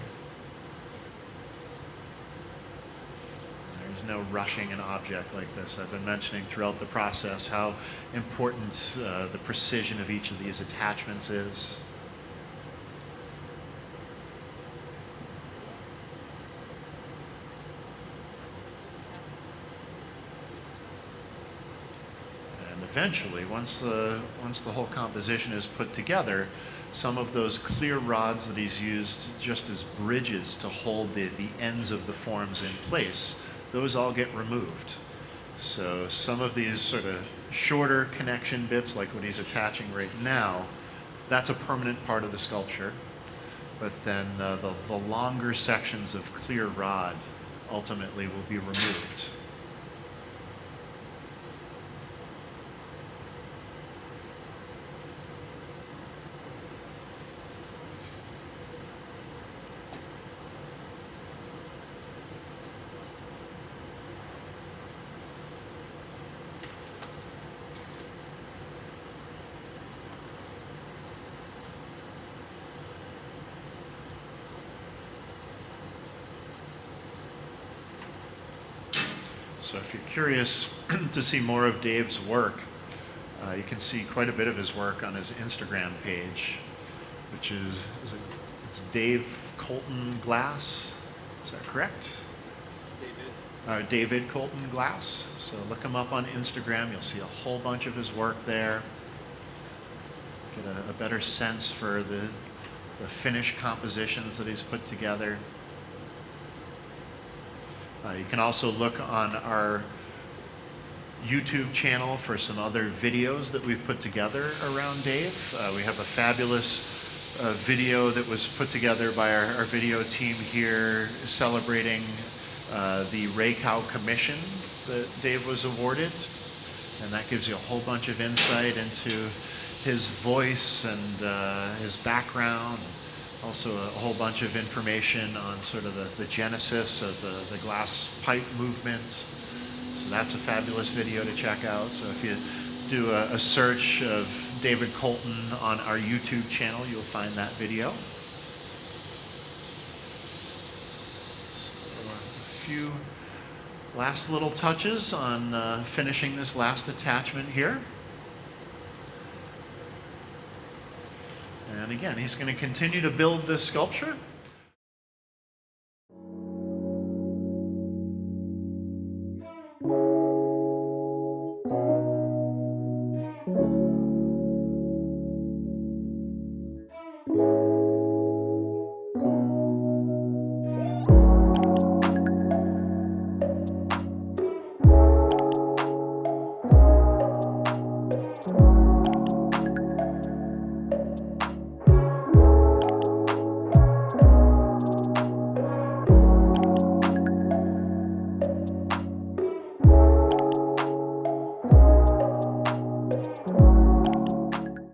There's no rushing an object like this. I've been mentioning throughout the process how important the precision of each of these attachments is. And eventually, once the whole composition is put together, some of those clear rods that he's used just as bridges to hold the ends of the forms in place, those all get removed. So some of these sort of shorter connection bits, like what he's attaching right now, that's a permanent part of the sculpture. But then the longer sections of clear rod ultimately will be removed. So if you're curious to see more of Dave's work, you can see quite a bit of his work on his Instagram page, which it's Dave Colton Glass. Is that correct? David Colton Glass. So look him up on Instagram. You'll see a whole bunch of his work there. Get a better sense for the finished compositions that he's put together. You can also look on our YouTube channel for some other videos that we've put together around Dave. We have a fabulous video that was put together by our video team here celebrating the Raycow Commission that Dave was awarded. And that gives you a whole bunch of insight into his voice and his background. Also a whole bunch of information on sort of the genesis of the glass pipe movement. So that's a fabulous video to check out. So if you do a search of David Colton on our YouTube channel, you'll find that video. So a few last little touches on finishing this last attachment here. And again, he's going to continue to build this sculpture.